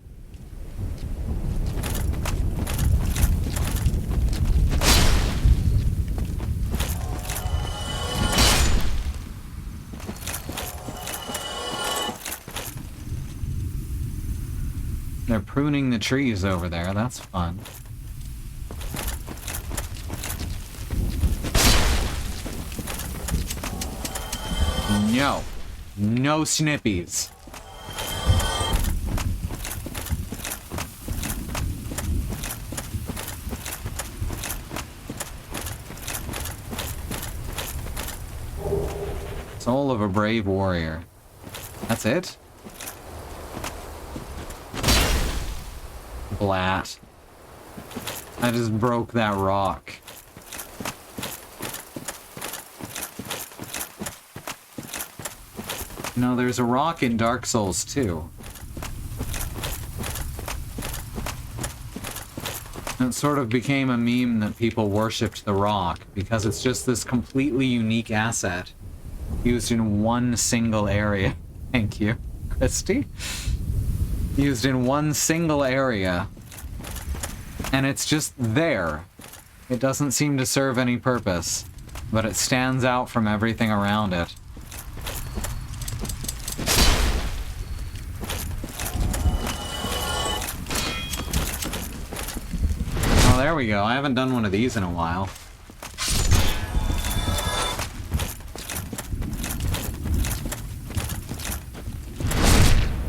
They're pruning the trees over there. That's fun. No. No snippies. Soul of a brave warrior. That's it? Blat. I just broke that rock. No, there's a rock in Dark Souls too. It sort of became a meme that people worshipped the rock because it's just this completely unique asset used in one single area. Thank you, Christy. Used in one single area. And it's just there. It doesn't seem to serve any purpose, but it stands out from everything around it. Oh, there we go. I haven't done one of these in a while.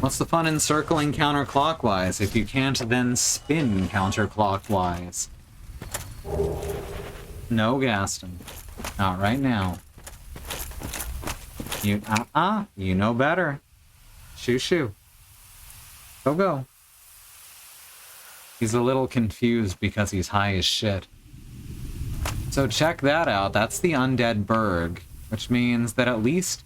What's the fun in circling counterclockwise if you can't then spin counterclockwise? No, Gaston. Not right now. You, you know better. Shoo shoo. Go go. He's a little confused because he's high as shit. So check that out. That's the Undead Berg, which means that at least...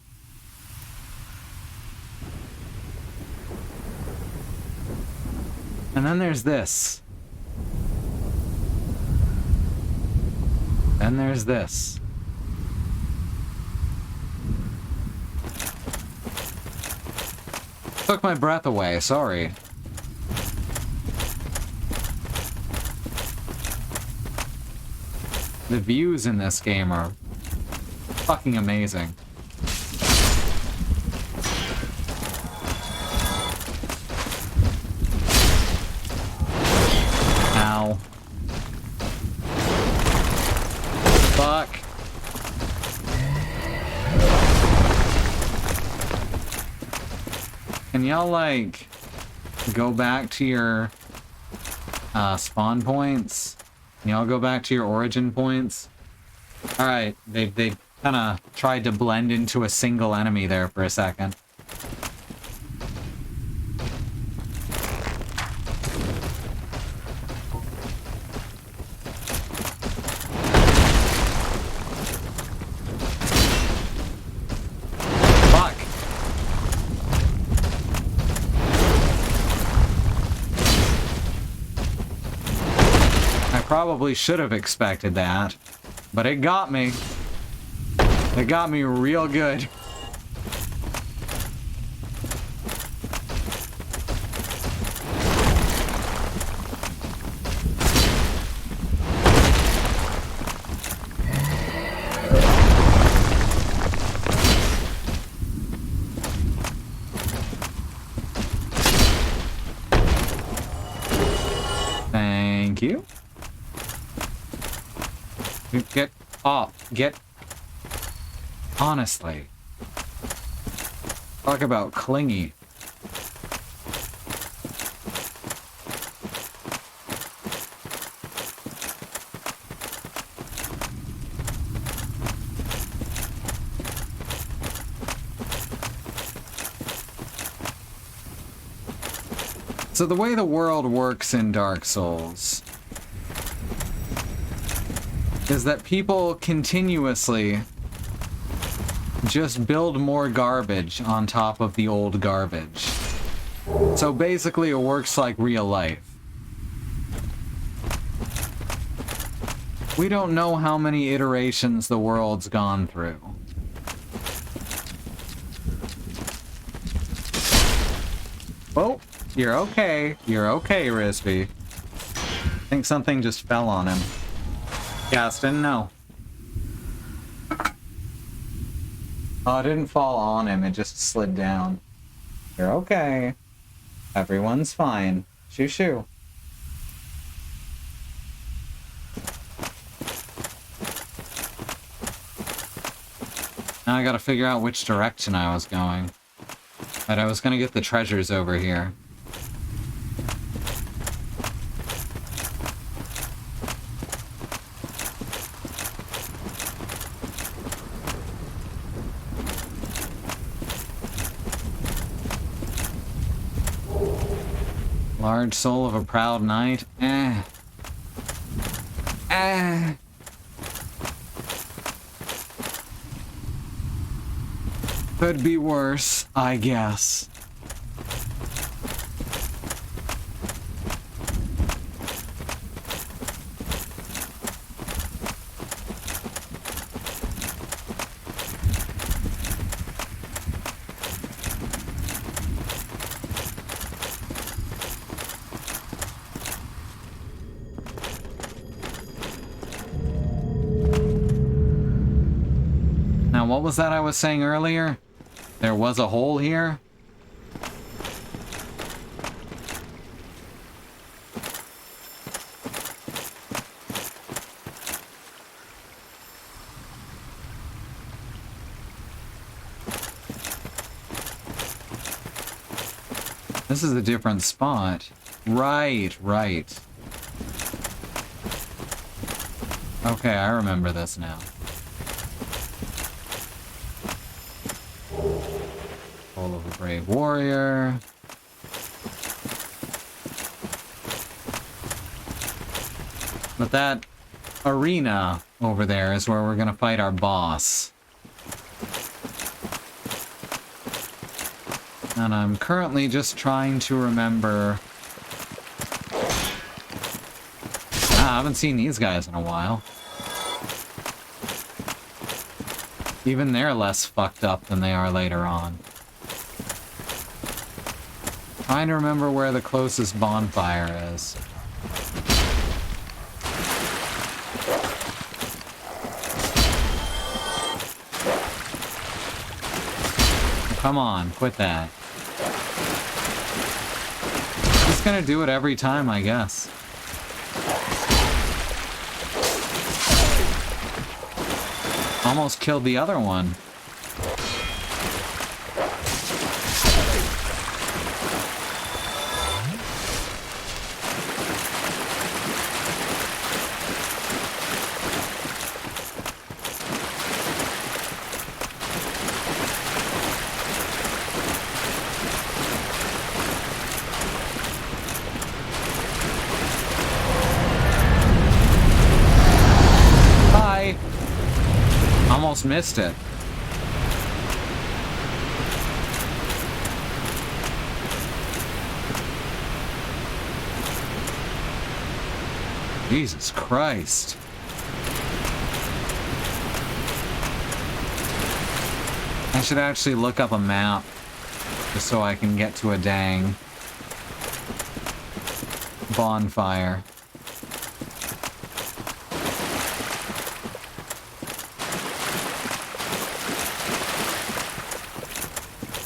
And then there's this. Then there's this. Took my breath away, sorry. The views in this game are fucking amazing. Ow. Fuck. Can y'all, like, go back to your spawn points? Can y'all go back to your origin points? Alright, they kind of tried to blend into a single enemy there for a second. Probably should have expected that, but it got me. It got me real good. Thank you. Get off. Get... Honestly. Talk about clingy. So the way the world works in Dark Souls is that people continuously just build more garbage on top of the old garbage. So basically it works like real life. We don't know how many iterations the world's gone through. Oh, you're okay. You're okay, Risby. I think something just fell on him. Yes, didn't know. Oh, it didn't fall on him, it just slid down. You're okay. Everyone's fine. Shoo shoo. Now I gotta figure out which direction I was going. But I was gonna get the treasures over here. Large soul of a proud knight. Could be worse, I guess. Now, what was that I was saying earlier? There was a hole here? This is a different spot. Right, right. Okay, I remember this now. Soul of a brave warrior. But that arena over there is where we're gonna fight our boss. And I'm currently just trying to remember... I haven't seen these guys in a while. Even they're less fucked up than they are later on. Trying to remember where the closest bonfire is. Come on, quit that. Just gonna do it every time, I guess. Almost killed the other one. Missed it. Jesus Christ. I should actually look up a map just so I can get to a dang bonfire.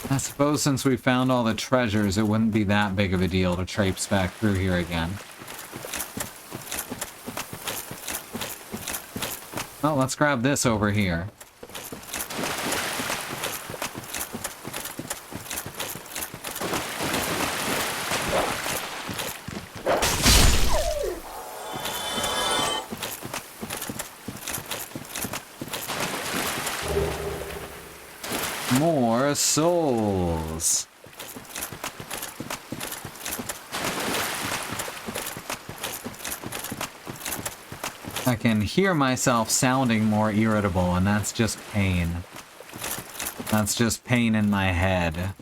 I suppose since we found all the treasures, it wouldn't be that big of a deal to traipse back through here again. Well, let's grab this over here. More souls. I can hear myself sounding more irritable, and that's just pain. That's just pain in my head.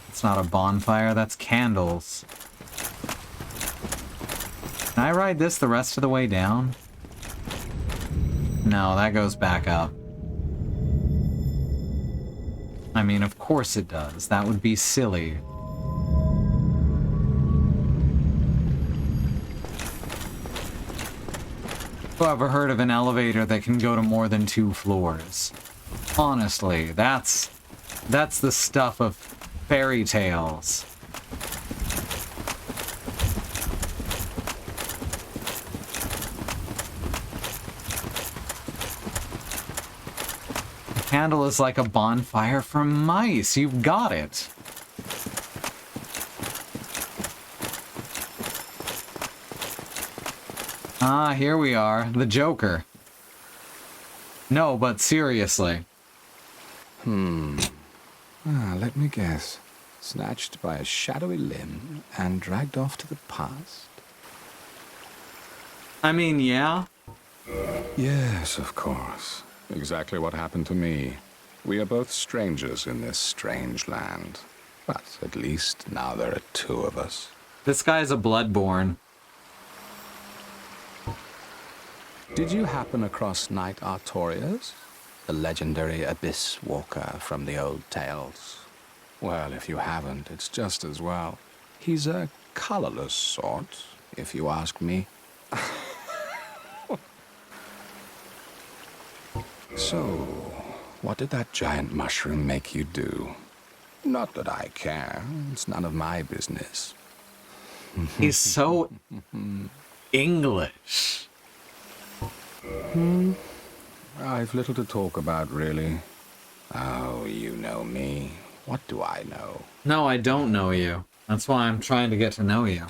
It's not a bonfire, that's candles. Can I ride this the rest of the way down? No, that goes back up. I mean, of course it does. That would be silly. Who ever heard of an elevator that can go to more than 2 floors? Honestly, that's the stuff of fairy tales. The candle is like a bonfire for mice. You've got it. Ah, here we are. The Joker. No, but seriously. Let me guess. Snatched by a shadowy limb and dragged off to the past? I mean, yeah. Yes, of course. Exactly what happened to me. We are both strangers in this strange land. But at least now there are 2 of us. This guy's a bloodborne. Did you happen across Knight Artorius? The legendary abyss walker from the old tales? Well, if you haven't, it's just as well. He's a colorless sort, if you ask me. So, what did that giant mushroom make you do? Not that I care. It's none of my business. He's so English. I've little to talk about, really. Oh, you know me. What do I know? No, I don't know you. That's why I'm trying to get to know you.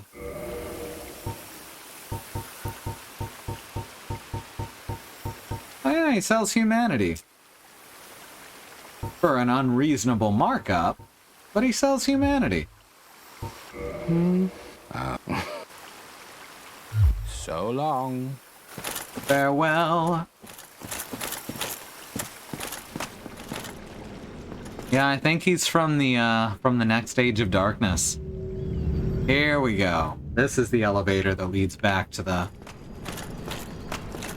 Oh yeah, he sells humanity. For an unreasonable markup, but he sells humanity. So long. Farewell. Yeah, I think he's from the next Age of Darkness. Here we go. This is the elevator that leads back to the...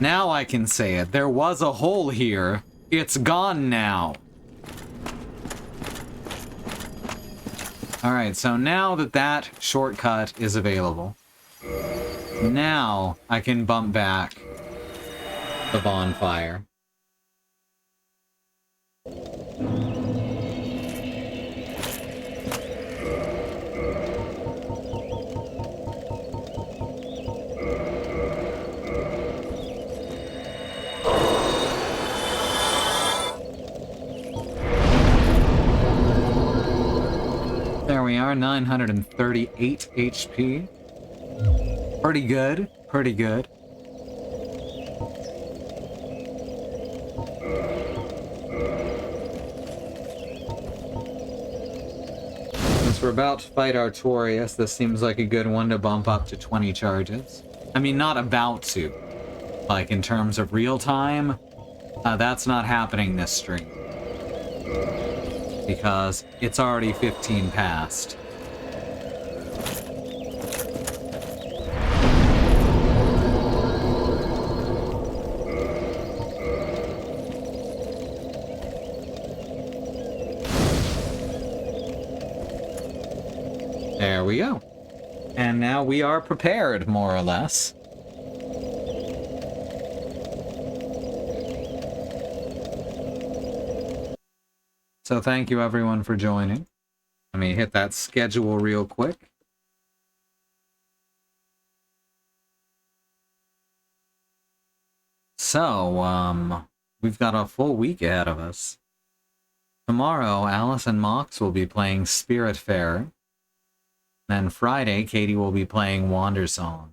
Now I can say it. There was a hole here. It's gone now. Alright, so now that that shortcut is available, now I can bump back the bonfire. There we are, 938 HP. Pretty good, pretty good. Since we're about to fight Artorius, this seems like a good one to bump up to 20 charges. I mean, not about to. Like, in terms of real time, that's not happening this stream. Because it's already 15 past. There we go. And now we are prepared, more or less. So thank you everyone for joining. Let me hit that schedule real quick. So, we've got a full week ahead of us. Tomorrow, Alice and Mox will be playing Spiritfarer. Then Friday, Katie will be playing Wandersong.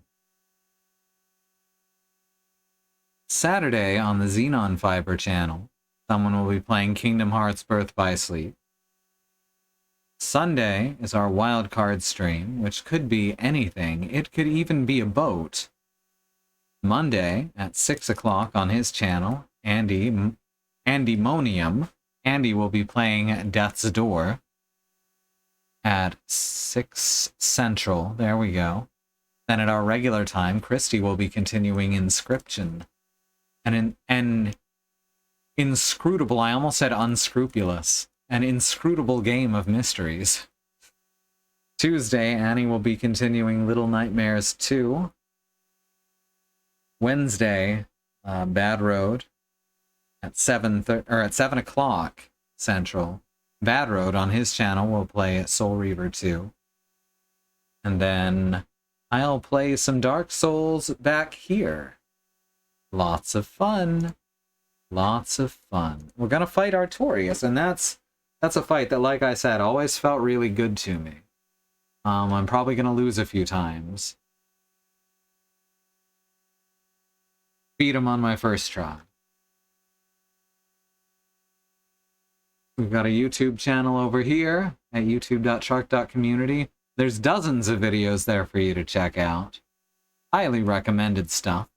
Saturday, on the Xenon Fiber channel, someone will be playing Kingdom Hearts Birth by Sleep. Sunday is our wild card stream, which could be anything. It could even be a boat. Monday at 6 o'clock on his channel, Andymonium. Andy will be playing Death's Door at 6 Central. There we go. Then at our regular time, Christy will be continuing Inscription. An inscrutable, I almost said unscrupulous, an inscrutable game of mysteries. Tuesday, Annie will be continuing Little Nightmares 2. Wednesday, Bad Road at 7 o'clock Central. Bad Road on his channel will play Soul Reaver 2. And then I'll play some Dark Souls back here. Lots of fun. Lots of fun. We're gonna fight Artorius, and that's a fight that, like I said, always felt really good to me. I'm probably gonna lose a few times. Beat him on my first try. We've got a YouTube channel over here at youtube.shark.community. There's dozens of videos there for you to check out. Highly recommended stuff.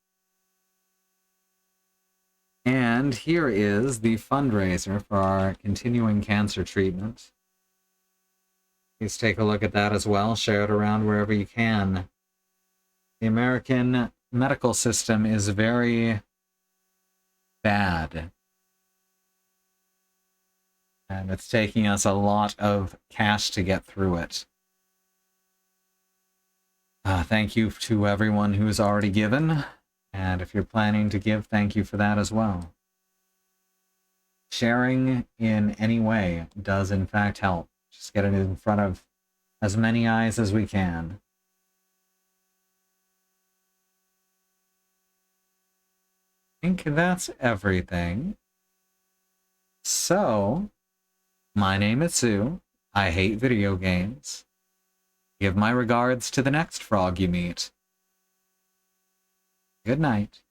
And here is the fundraiser for our continuing cancer treatment. Please take a look at that as well. Share it around wherever you can. The American medical system is very bad. And it's taking us a lot of cash to get through it. Thank you to everyone who has already given. And if you're planning to give, thank you for that as well. Sharing in any way does in fact help. Just get it in front of as many eyes as we can. I think that's everything. So, my name is Sue. I hate video games. Give my regards to the next frog you meet. Good night.